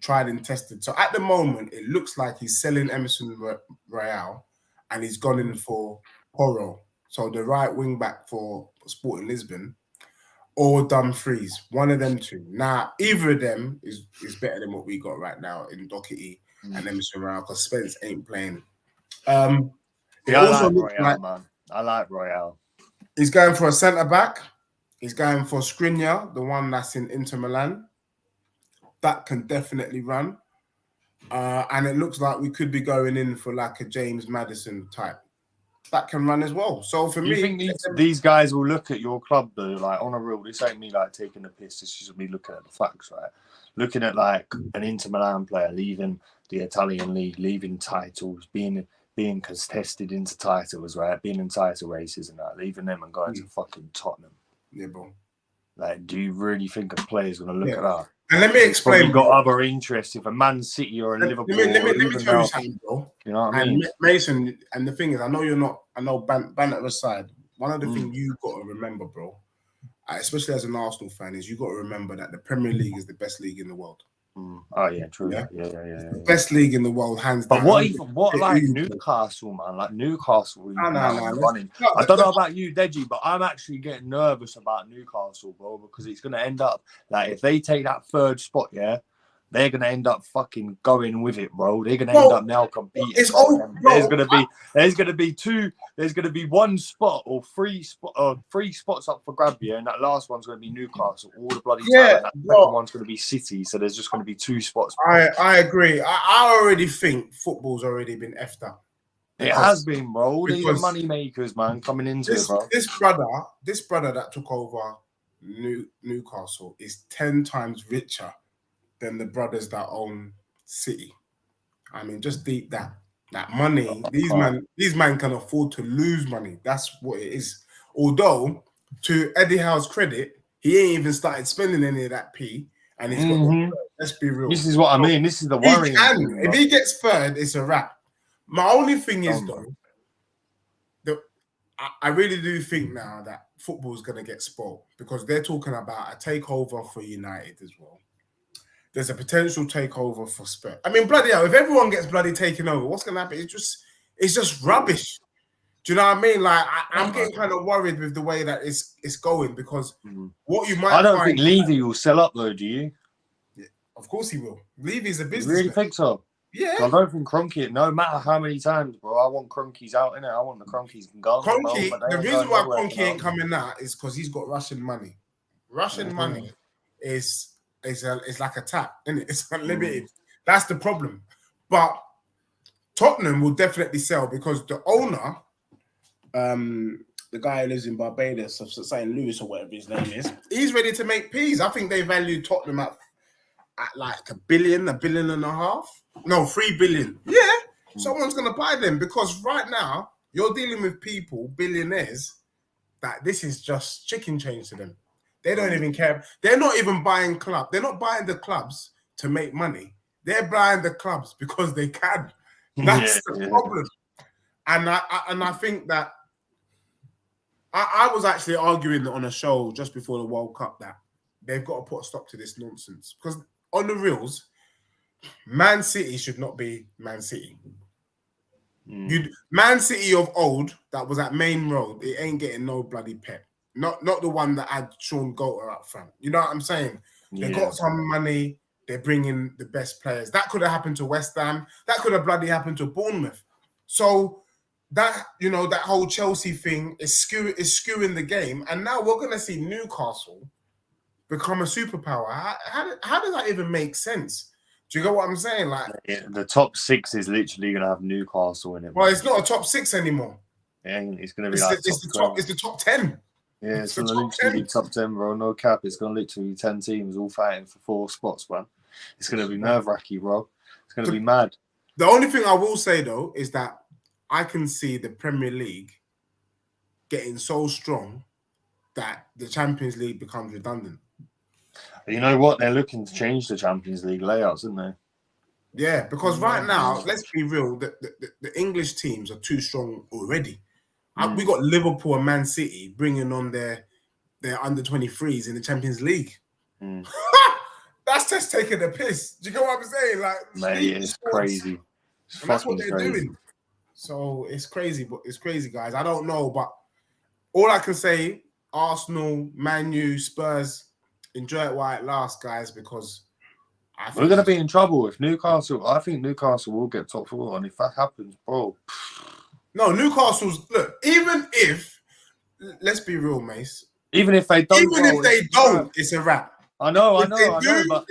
tried and tested. So at the moment, it looks like he's selling Emerson Royale, and he's gone in for Porro. So the right wing back for Sporting Lisbon, or Dumfries, one of them two. Now, either of them is better than what we got right now in Doherty and Emerson Royale, because Spence ain't playing. It Yeah, I also like looks Royale, like man. I like Royale. he's going for a centre back. He's going for Skriniar, the one that's in Inter Milan. That can definitely run. And it looks like we could be going in for like a James Maddison type. That can run as well. So for Do you me, think these guys will look at your club though, like on a real? This ain't me like taking the piss. This is me looking at the facts, right? Looking at like an Inter Milan player leaving the Italian league, leaving titles, being contested into titles, right? Being in title races and that, leaving them and going to fucking Tottenham. yeah, bro. Like, do you really think a player's gonna look at that? And let me explain. Probably got other interests. If a Man City or a Liverpool, Let me even tell you now, something, bro. you know what I And mean? Mason, and the thing is, I know you're not. I know banter aside. One of the things you got to remember, bro, especially as an Arsenal fan, is you got to remember that the Premier League is the best league in the world. Oh yeah, true. Yeah? Yeah. Best league in the world, hands But down. what like Newcastle, man? Like Newcastle is No. running. I don't know about you, Deji, but I'm actually getting nervous about Newcastle, bro, because it's going to end up like if they take that third spot, yeah, they're going to end up fucking going with it, bro. They're going to end up now competing. It's all, there's going to be one spot or three spots up for grab, yeah, and that last one's going to be Newcastle all the bloody time. And that second one's going to be City, so there's just going to be 2 spots. I agree. I already think football's already been effed up. It has been, bro. These are money makers, man, coming into it, bro. This brother that took over Newcastle is 10 times richer than the brothers that own City. I mean, just deep that money. These men can afford to lose money. That's what it is. Although, to Eddie Howe's credit, he ain't even started spending any of that P, and he's got. Let's be real. This is what I mean. This is the worrying thing. If he gets third, it's a wrap. My only thing is I really do think now that football is going to get spoiled because they're talking about a takeover for United as well. There's a potential takeover for Spurs. I mean, bloody hell, if everyone gets bloody taken over, what's going to happen? It's just rubbish. Do you know what I mean? Like, I'm getting kind of worried with the way that it's going because what you might I don't think Levy will sell up, though, do you? Yeah, of course he will. Levy's a businessman. You really think so? Yeah. I don't think Kroenke, no matter how many times, bro, I want Kroenke's out in it. I want the Kroenke's gone. The reason why Kroenke ain't coming out is because he's got Russian money. Russian money is like a tap, isn't it? It's unlimited. That's the problem. But Tottenham will definitely sell because the owner, the guy who lives in Barbados, of St. Louis or whatever his name is, he's ready to make peas. I think they value Tottenham at like $1 billion, $1.5 billion. No, 3 billion. Yeah, someone's gonna buy them because right now you're dealing with people, billionaires, that this is just chicken change to them. They don't even care. They're not even buying clubs. They're not buying the clubs to make money. They're buying the clubs because they can. That's the problem. And I think that I was actually arguing on a show just before the World Cup that they've got to put a stop to this nonsense because on the reels, Man City should not be Man City. Man City of old that was at Main Road, it ain't getting no bloody pep. Not the one that had Sean Goater up front. You know what I'm saying? They got some money. They're bringing the best players. That could have happened to West Ham. That could have bloody happened to Bournemouth. So that, you know, that whole Chelsea thing is skewing the game. And now we're going to see Newcastle become a superpower. How does that even make sense? Do you get what I'm saying? Like the top 6 is literally going to have Newcastle in it. Well, it's not a top 6 anymore. Yeah, it's going to be it's the top 10. Yeah, it's going to literally be top 10, bro. No cap. It's going to literally be 10 teams all fighting for 4 spots, man. It's going to be nerve-wracking, bro. It's going to be mad. The only thing I will say, though, is that I can see the Premier League getting so strong that the Champions League becomes redundant. You know what? They're looking to change the Champions League layouts, aren't they? Yeah, because right now, let's be real, the English teams are too strong already. We got Liverpool and Man City bringing on their under 23s in the Champions League. That's just taking the piss. Do you get what I'm saying? Like, mate, it's crazy. And that's what they're doing. So it's crazy, but it's crazy, guys. I don't know, but all I can say, Arsenal, Man U, Spurs, enjoy it while it lasts, guys, because we're going to be in trouble if Newcastle. I think Newcastle will get top 4, and if that happens, bro. No, Newcastle's look. Even if, let's be real, Mace. Even if they don't, it's a wrap. I know, but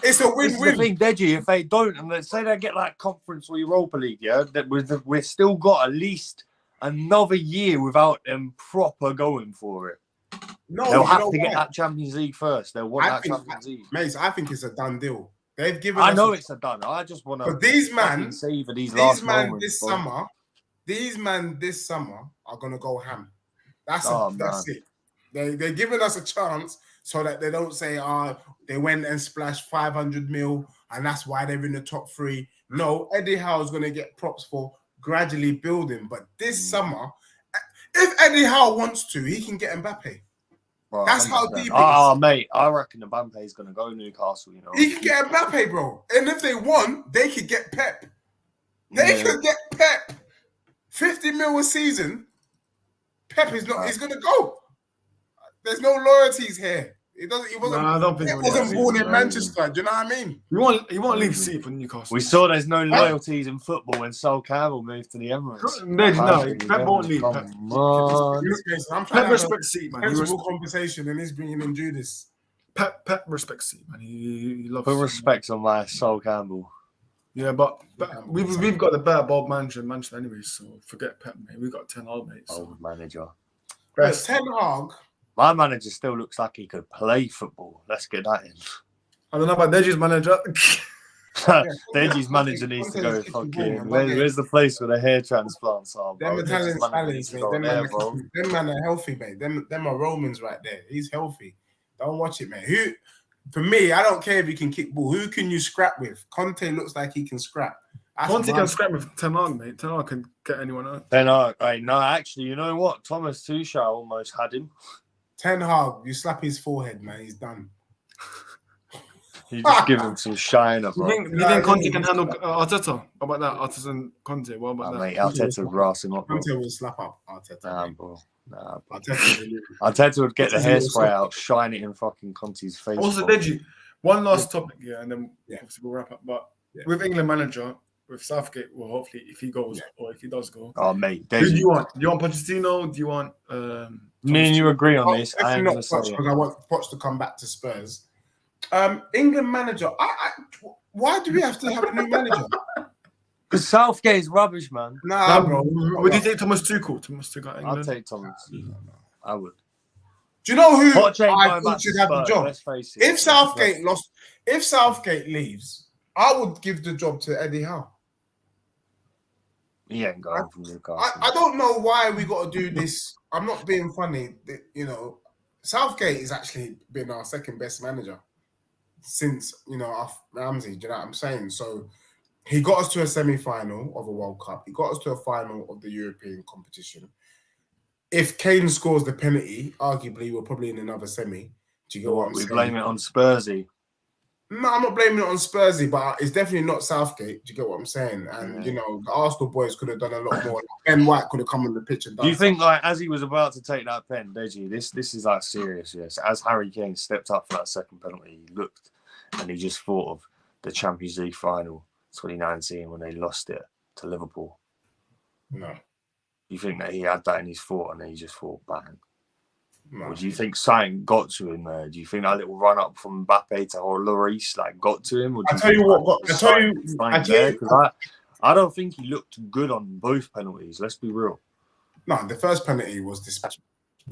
it's a win-win. This is the thing, Deji. If they don't, and let's say they get like Conference or Europa League, yeah, that we've still got at least another year without them proper going for it. No, they'll have to get that Champions League first. They'll want that Champions League. Mate, I think it's a done deal. They've given. I know it's a done. I just want to. But these men this summer are gonna go ham. That's it. They're giving us a chance so that they don't say, they went and splashed 500 mil and that's why they're in the top 3. No, Eddie Howe is gonna get props for gradually building. But this summer, if Eddie Howe wants to, he can get Mbappe. Bro, that's 100%. How deep it is. Mate, I reckon Mbappe is going to go Newcastle, you know. He can get Mbappe, bro. And if they want, they could get Pep. They could get Pep. 50 mil a season. Pep is not, he's going to go. There's no loyalties here. He wasn't born in Manchester. Do you know what I mean? He won't leave City for Newcastle. We saw there's no loyalties in football when Sol Campbell moved to the Emirates. No, Pep won't leave. Pep respects City, man. Conversation, and he's bringing in Judas. Pep respects City, man. He loves. Put respect on my Sol Campbell. Yeah, but we've got the better Bob manager in Manchester anyway, so forget Pep, mate. We've got Ten Hag, mate. Old manager. Ten Hag. My manager still looks like he could play football. Let's get that in. I don't know about Deji's manager. Deji's manager needs to go fucking. Where's the place where the hair transplants are? Them Italian Spaniards, mate. Them man are healthy, mate. Them are Romans right there. He's healthy. Don't watch it, man. For me, I don't care if he can kick ball. Who can you scrap with? Conte looks like he can scrap. Conte can scrap with Ten Hag, mate. Ten Hag can get anyone out. Ten Hag, right? No, actually, you know what? Thomas Tuchel almost had him. Ten Hag, you slap his forehead, man. He's done. You just give him some shine, bro. You think Conte can handle Arteta? How about that? Arteta and Conte. What about that? Mate, Arteta would grass him up. Conte will slap up Arteta. Nah, bro. Arteta would get the hairspray out, shine it in fucking Conte's face. Also, Deji, one last topic here, and then obviously we'll wrap up. But with England manager, with Southgate, well, hopefully, if he goes or if he does go. Oh, mate. Who do you want? Do you want Pochettino? Do you want... Me and you agree on this. I not Poch, because I want Poch to come back to Spurs. England manager. Why do we have to have a new manager? Because Southgate is rubbish, man. Nah, bro. Would you take Thomas Tuchel? England? I'll take Thomas. I would. Do you know who I think should have the job? Let's face it. If Southgate leaves, I would give the job to Eddie Howe. He ain't going from Newcastle. I don't know why we got to do this. I'm not being funny. You know, Southgate has actually been our second best manager since, Ramsey. Do you know what I'm saying? So he got us to a semi-final of a World Cup. He got us to a final of the European competition. If Kane scores the penalty, arguably we're probably in another semi. Do you get what I'm saying? We blame it on Spursy. No, I'm not blaming it on Spursy, but it's definitely not Southgate. Do you get what I'm saying? And, the Arsenal boys could have done a lot more. Ben White could have come on the pitch and done. Do you think, as he was about to take that pen, Deji, this is, serious, yes. As Harry Kane stepped up for that second penalty, he looked and he just thought of the Champions League final 2019 when they lost it to Liverpool. No. You think that he had that in his thought and then he just thought, bang. No. Or do you think something got to him there? Do you think that little run up from Mbappe to Lloris got to him? I don't think he looked good on both penalties. Let's be real. No, the first penalty was dispatched.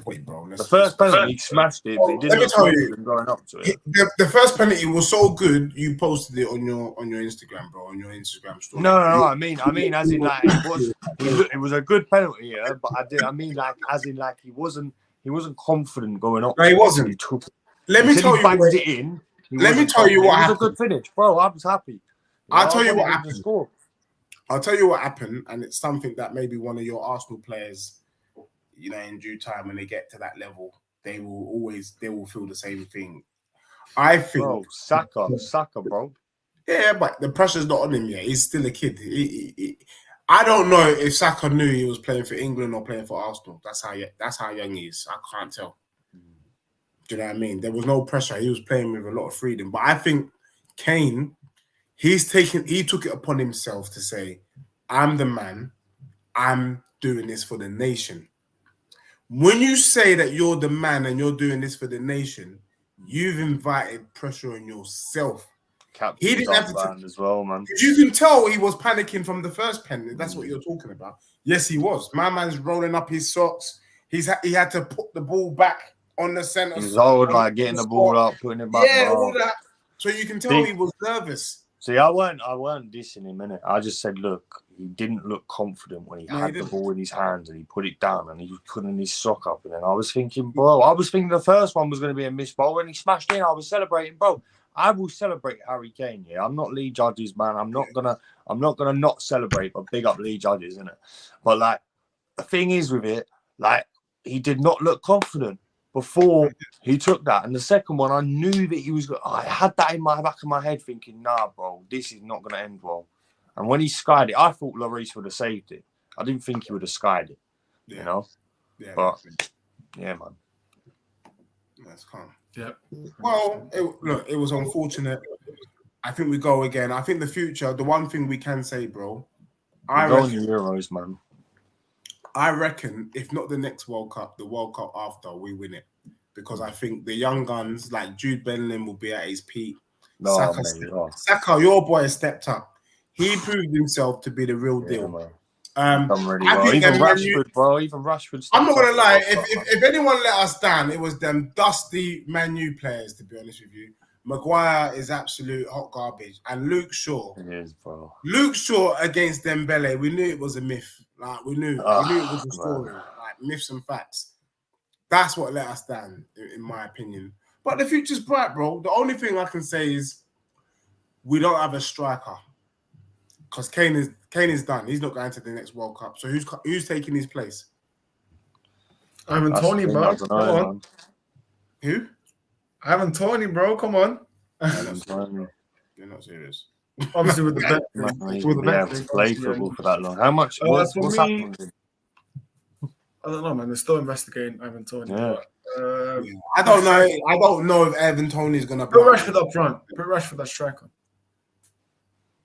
Wait, bro. The first penalty, he smashed it. But he didn't. Let me tell you, going up to it. The first penalty was so good. You posted it on your Instagram, bro. On your Instagram story. No. I mean, as in it was a good penalty, yeah. But he wasn't confident going up. No, he wasn't. Let me tell you what happened. It was a good finish, bro. I was happy. I'll tell you what to happened. score. I'll tell you what happened, and it's something that maybe one of your Arsenal players, you know, in due time when they get to that level, they will feel the same thing. I think, Bro, Saka, bro. Yeah, but the pressure's not on him yet. He's still a kid. I don't know if Saka knew he was playing for England or playing for Arsenal. That's how young he is. I can't tell. Do you know what I mean? There was no pressure. He was playing with a lot of freedom. But I think Kane, he took it upon himself to say, I'm the man. I'm doing this for the nation. When you say that you're the man and you're doing this for the nation, you've invited pressure on yourself. He didn't have to as well, man. You can tell he was panicking from the first pen. That's what you're talking about. Yes, he was. My man's rolling up his socks. He had to put the ball back on the center. He's always like getting the ball up, putting it back. Yeah, all that. So you can tell he was nervous. See, I weren't dissing him, innit? I just said, look, he didn't look confident when he had the ball in his hands and he put it down and he was putting his sock up. And then I was thinking, the first one was going to be a missed ball. When he smashed in, I was celebrating, bro. I will celebrate Harry Kane. Yeah, I'm not Lee Judges, man. I'm not gonna not celebrate, but big up Lee Judges, innit? But like the thing is with it, like he did not look confident before he took that. And the second one, I knew that he was. I had that in my back of my head, thinking, nah, bro, this is not gonna end well. And when he skied it, I thought Lloris would have saved it. I didn't think he would have skied it. You know? Yeah. But yeah, man. That's calm. Yeah. Well, it was unfortunate. I think we go again. I think the future, the one thing we can say, bro, I reckon Euros, man. I reckon if not the next World Cup, the World Cup after, we win it. Because I think the young guns like Jude Bellingham will be at his peak. Saka, your boy, stepped up. He proved himself to be the real deal. Man. I think even Rashford, bro. Even Rashford. I'm not gonna lie. If anyone let us down, it was them dusty Man U players. To be honest with you, Maguire is absolute hot garbage, and Luke Shaw. It is, bro. Luke Shaw against Dembele. We knew it was a myth. Like we knew it was a story. Like myths and facts. That's what let us down, in my opinion. But the future's bright, bro. The only thing I can say is we don't have a striker. Because Kane is done. He's not going to the next World Cup. So who's taking his place? Ivan Toney, bro. Come on. Who? Ivan Toney, bro. Come on. You're not serious. Obviously, with the bet. Play football for that long. How much? What's happening? I don't know, man. They're still investigating Ivan Toney. Yeah. But, I don't know. I don't know if Ivan Toney is gonna put Rashford up front. Put Rashford as striker.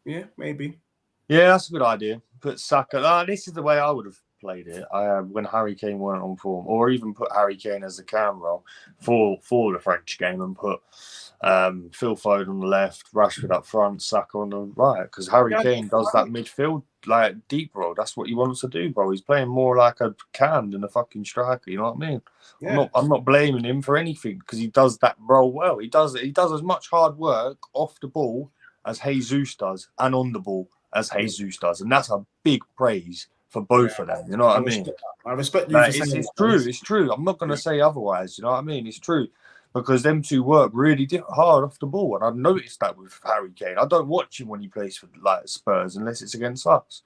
Yeah, maybe. Yeah, that's a good idea. Put Saka. This is the way I would have played it. When Harry Kane weren't on form, or even put Harry Kane as the cam role for the French game, and put Phil Foden on the left, Rashford up front, Saka on the right. Because Harry Kane does that midfield like deep role. That's what he wants to do, bro. He's playing more like a cam than a fucking striker. You know what I mean? Yeah. I'm not blaming him for anything because he does that role well. He does as much hard work off the ball as Jesus does, and on the ball as Jesus does, and that's a big praise for both of them. You know what I mean? I respect you. It's true. It's true. I'm not going to say otherwise. You know what I mean? It's true because them two work really hard off the ball, and I've noticed that with Harry Kane. I don't watch him when he plays for like Spurs unless it's against us.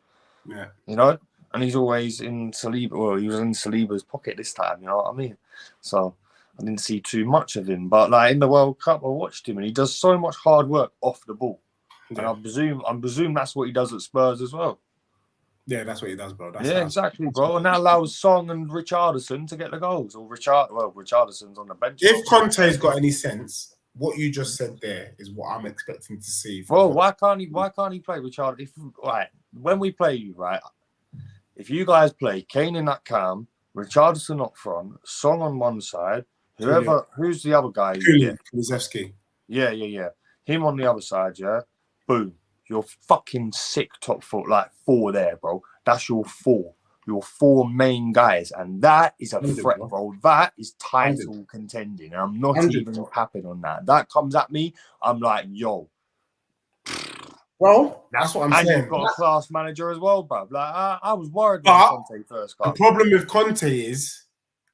Yeah, you know, and he's always in Saliba. Well, he was in Saliba's pocket this time. You know what I mean? So I didn't see too much of him, but like in the World Cup, I watched him, and he does so much hard work off the ball. Yeah. And I presume that's what he does at Spurs as well. Yeah, that's what he does, bro. Exactly, bro. And that allows Song and Richarlison to get the goals. Or Richarlison's on the bench. If Conte's got any sense, what you just said there is what I'm expecting to see. Bro, why can't he play Richarlison? When we play you, right? If you guys play Kane in that cam, Richarlison up front, Song on one side, who's the other guy? Kulusevski. Yeah. Him on the other side, yeah. Boom. You're fucking sick top foot, like 4 there, bro. That's your 4. Your 4 main guys. And that is a threat, bro. That is title contending. And I'm not even happy on that. That comes at me, I'm like, yo. Well, that's what I'm saying. And you've got a class manager as well, bro. Like, I was worried when Conte first got. The problem with Conte is,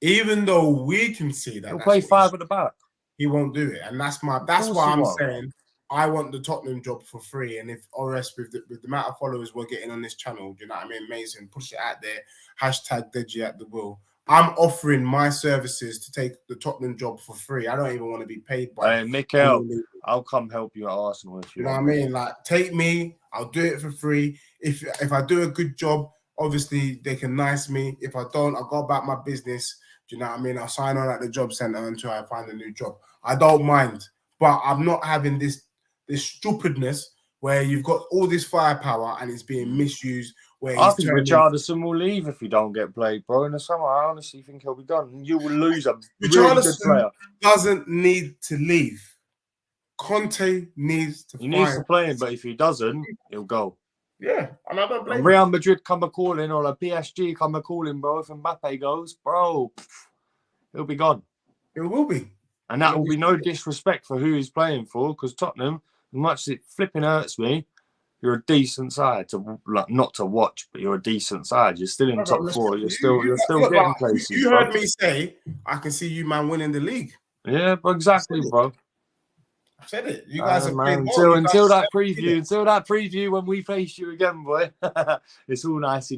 even though we can see that he'll play 5 at the back. He won't do it. And that's why I'm saying I want the Tottenham job for free. And if Orest, with the amount of followers we're getting on this channel, do you know what I mean? Amazing. Push it out there. Hashtag Deji at the will. I'm offering my services to take the Tottenham job for free. I don't even want to be paid by. Hey, Mikel, I'll come help you at Arsenal if you know what I want. mean? Like, take me. I'll do it for free. If I do a good job, obviously they can nice me. If I don't, I'll go about my business. Do you know what I mean? I'll sign on at the job centre until I find a new job. I don't mind, but I'm not having this stupidness where you've got all this firepower and it's being misused. Where I think Richarlison will leave if he don't get played, bro. In the summer, I honestly think he'll be gone. You will lose a really good player. Doesn't need to leave. Conte needs to. He needs to play him, but if he doesn't, he'll go. Yeah, and I don't blame him. Real Madrid come a calling or a PSG come a calling, bro. If Mbappe goes, bro, he'll be gone. It will be. And that will be no disrespect for who he's playing for, because Tottenham, as much as it flipping hurts me, you're a decent side to not to watch, but you're a decent side. You're still in top four. You're still getting places. You heard me say, I can see you, man, winning the league. Yeah, but exactly, bro. I said it. You guys have played until that preview when we face you again, boy. It's all nicey.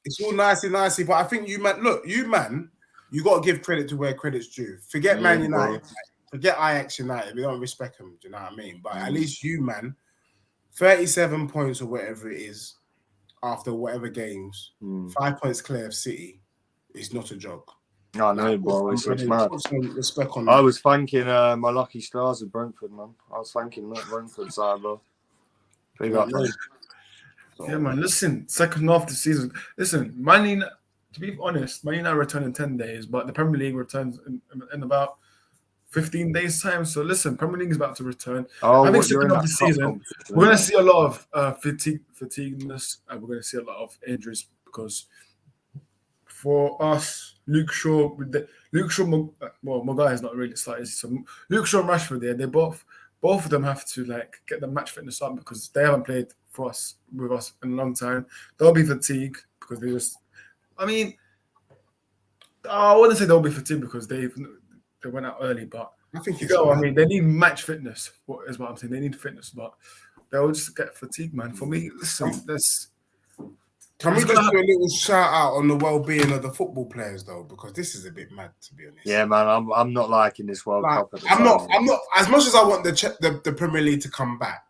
It's all nicey. But I think you got to give credit to where credit's due. Forget Man United. Bro. Forget Ajax United. We don't respect them. Do you know what I mean? But at least you, man, 37 points or whatever it is after whatever games, 5 points clear of City is not a joke. I know, bro. It's mad. Respect on I was thanking my lucky stars at Brentford, man. I was thanking that Brentford side, bro. Big up, man. Yeah, man. Listen, second half of the season. Listen, to be honest, Man United return in 10 days, but the Premier League returns in about 15 days' time. So listen, Premier League is about to return. I think second half of the season, we're going to see a lot of fatigueness, and we're going to see a lot of injuries because for us, Luke Shaw, Maguire is not really started. So Luke Shaw and Rashford, they both of them have to like get the match fitness up because they haven't played with us in a long time. They'll be fatigued because they just. I mean, I wouldn't say they'll be fatigued because they went out early, but I think they need match fitness. Is what I'm saying. They need fitness, but they'll just get fatigued, man. For me, listen, Can we just do a little shout out on the well-being of the football players, though, because this is a bit mad, to be honest. Yeah, man, I'm not liking this World Cup. I'm not. As much as I want the Premier League to come back,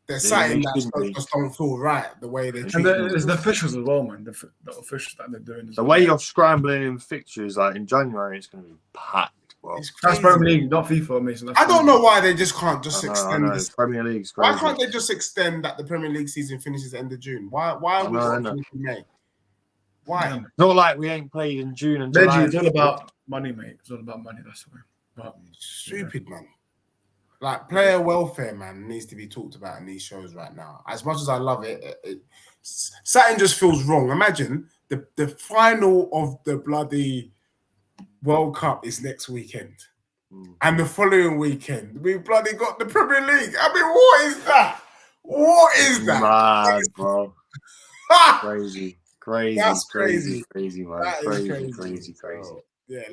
there's something that just don't feel right the way they treat. And there's the officials as well, man. The officials that they're doing. The way you're scrambling in fixtures, like in January, it's going to be packed. Well, that's Premier League, not FIFA, Mason. I don't know why they just can't extend this. Premier League's crazy. Why can't they just extend that the Premier League season finishes end of June? Why are we finishing in May? Why? Yeah. Not like we ain't played in June and July. It's all about money, mate. It's all about money. That's why. But stupid, man. Like player welfare, man, needs to be talked about in these shows right now. As much as I love it, something just feels wrong. Imagine the final of the bloody World Cup is next weekend, and the following weekend we bloody got the Premier League. I mean, what is that? What is that? Mad, bro. Crazy. That's crazy, man. That crazy. Yeah,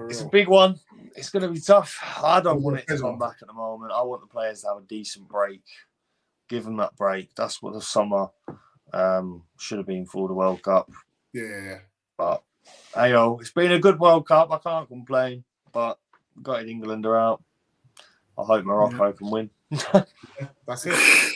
it's a big one. It's going to be tough. I don't want it to come back at the moment. I want the players to have a decent break. Give them that break. That's what the summer should have been for the World Cup. Yeah. But hey, it's been a good World Cup. I can't complain. But got England are out. I hope Morocco can win. That's it.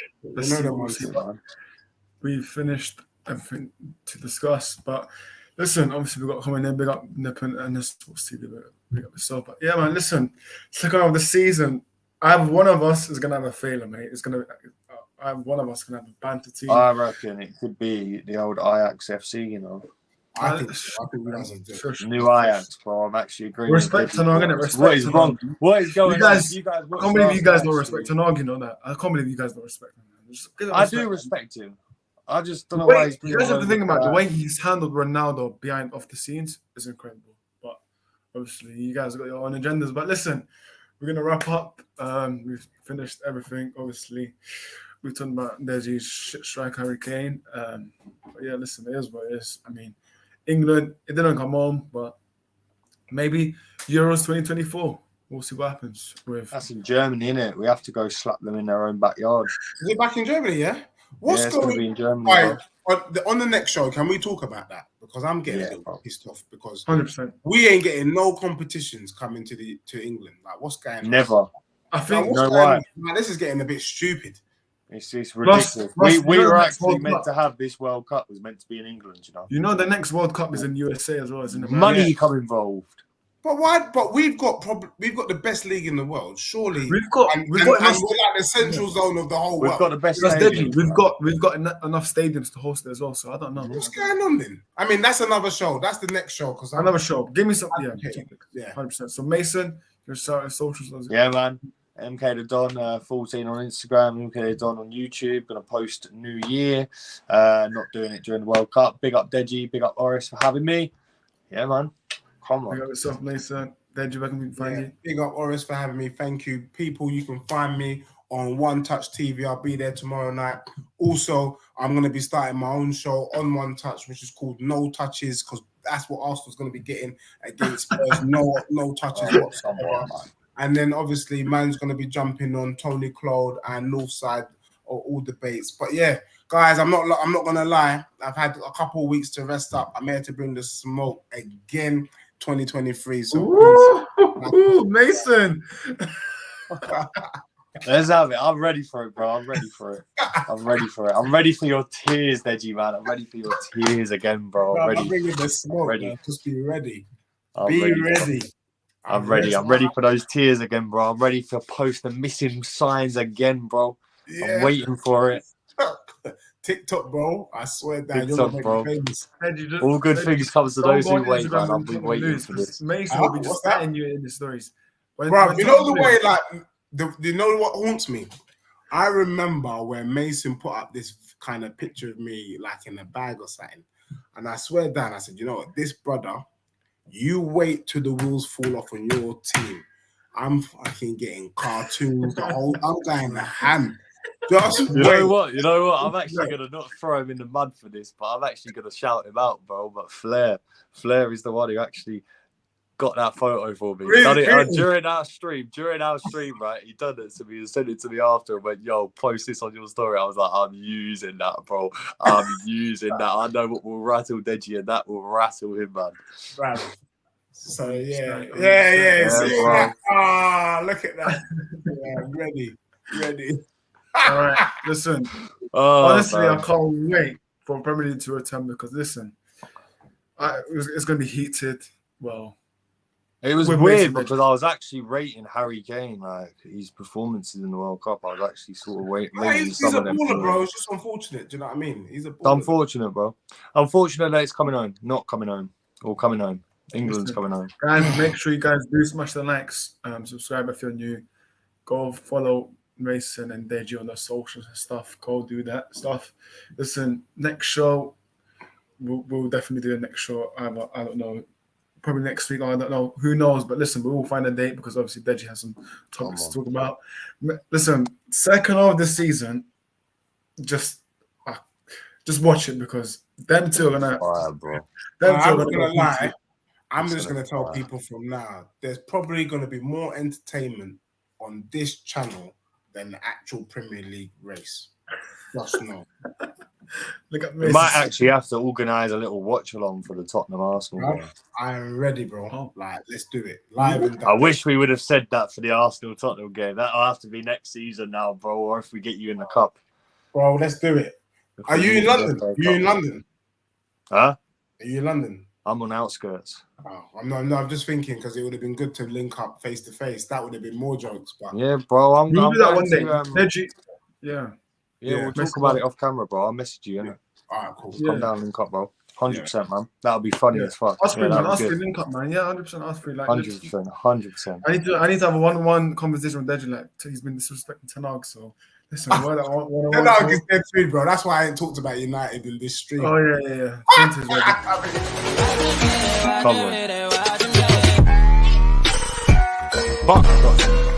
We've finished everything to discuss, but listen, obviously we've got coming in, big up Nip and this will see big up yourself. But yeah, man, listen, second half of the season, I have one of us is gonna have a failure, mate. I have one of us gonna have a banter team. I reckon it could be the old Ajax FC, you know. I think you guys are good. New Ajax, bro. I'm actually agreeing. Respect and arguing. What is wrong? What is going on? I can't believe you guys don't respect and arguing on that. I can't believe you guys don't respect him. I do respect him. I just don't know why he's. You guys have to think about the way he's handled Ronaldo behind off the scenes is incredible. But obviously, you guys have got your own agendas. But listen, we're gonna wrap up. We've finished everything. Obviously, we've talked about Deji's shit strike Harry Kane. But yeah, listen, it is what it is. I mean, England, it didn't come home, but maybe Euros 2024. we'll see what happens with. That's in Germany, innit? We have to go slap them in their own backyard. Is it back in Germany? Yeah. It's going to be in Germany. Right, on the next show, can we talk about that? Because I'm getting a little pissed off because 100%. we ain't getting no competitions coming to England. Like, what's going on? Never. I think you know why? Like, this is getting a bit stupid. It's ridiculous. Plus, we were actually meant to have this World Cup was meant to be in England, you know. You know the next World Cup is in USA as well, isn't it? Money come involved. But why? But we've got the best league in the world. Surely we've got we're like the central zone of the whole world. We've got the best. Deji. We've got enough stadiums to host it as well. So I don't know what's going on then. I mean, that's another show. That's the next show because another show. Give me some. Yeah, 100%. So Mason, your socials. Yeah, man. MK the Don 14 on Instagram, MK the Don on YouTube. Gonna post New Year. Not doing it during the World Cup. Big up Deji, big up Orest for having me. Yeah, man. Come on. Big up yourself, Mason. Deji, where can we find you? Big up Orest for having me. Thank you, people. You can find me on One Touch TV. I'll be there tomorrow night. Also, I'm gonna be starting my own show on One Touch, which is called No Touches, because that's what Arsenal's gonna be getting against Spurs. No touches whatsoever. And then obviously, man's going to be jumping on Tony Claude and Northside or all debates. But yeah, guys, I'm not going to lie. I've had a couple of weeks to rest up. I'm here to bring the smoke again, 2023. So ooh, Mason. Let's have it. I'm ready for it, bro. I'm ready for it. I'm ready for it. I'm ready for your tears, Deji, man. I'm ready for your tears again, bro. I'm ready. I'm bringing the smoke. Ready. Man. Just be ready. Be ready. I'm ready. I'm ready for those tears again, bro. I'm ready to post the missing signs again, bro. Yeah. I'm waiting for it. TikTok, bro. I swear that TikTok, bro. All good things comes to those who wait, man. I've been waiting for this. Mason will be just setting you in the stories. Bro, you know the way, like, you know what haunts me? I remember when Mason put up this kind of picture of me, like in a bag or something. And I swear down, I said, you know what, this brother, you wait till the wheels fall off on your team. I'm fucking getting cartoons. I'm going to ham. Just you know what? I'm actually gonna not throw him in the mud for this, but I'm actually gonna shout him out, bro. But Flair is the one who actually got that photo for me. Really? Done it during our stream, right? He done it to me and sent it to me after and went, "Yo, post this on your story." I was like, "I'm using that, bro. I'm using that. I know what will rattle Deji and that will rattle him, man." Right. So yeah. Look at that. Yeah, ready. All right, listen. Honestly, man. I can't wait for Premier League to return because listen, it's going to be heated. Well, it was weird because I was actually rating Harry Kane, like his performances in the World Cup. I was actually sort of waiting. He's a baller, bro. It's just unfortunate. Do you know what I mean? He's a baller. Unfortunate, bro. Unfortunate that it's coming home, not coming home, or coming home. England's coming home. Guys, make sure you guys do smash the likes. Subscribe if you're new. Go follow Mason and Deji on the socials and stuff. Go do that stuff. Listen, next show, we'll definitely do a next show. I don't know. Probably next week. I don't know. Who knows? But listen, we will find a date because obviously Deji has some topics to talk about. Listen, second of the season, just watch it because them two are gonna. All right, bro. I'm not gonna lie. I'm just going to tell people from now, there's probably going to be more entertainment on this channel than the actual Premier League race. Just know. Look at we might actually have to organise a little watch-along for the Tottenham Arsenal game. I'm ready, bro. Like, let's do it. Live and I wish we would have said that for the Arsenal-Tottenham game. That'll have to be next season now, bro, or if we get you in the Cup. Bro, let's do it. Are you in London? Huh? Are you in London? I'm on outskirts. Oh, I'm just thinking because it would have been good to link up face to face. That would have been more jokes. But yeah, bro, I'm do that one day. Yeah, we'll talk about it off camera, bro. I'll message you. Innit? All right, cool. Come down, link up, bro. 100%, man. That'll be funny as fuck. Ask for link up, man. Yeah, 100%. Ask for like 100%. I need to have a one-on-one conversation with Deji. Like he's been disrespecting Tenag, so. Listen, Tenag is dead food, bro. That's why I ain't talked about United in this stream. Oh yeah. Come on. Fuck.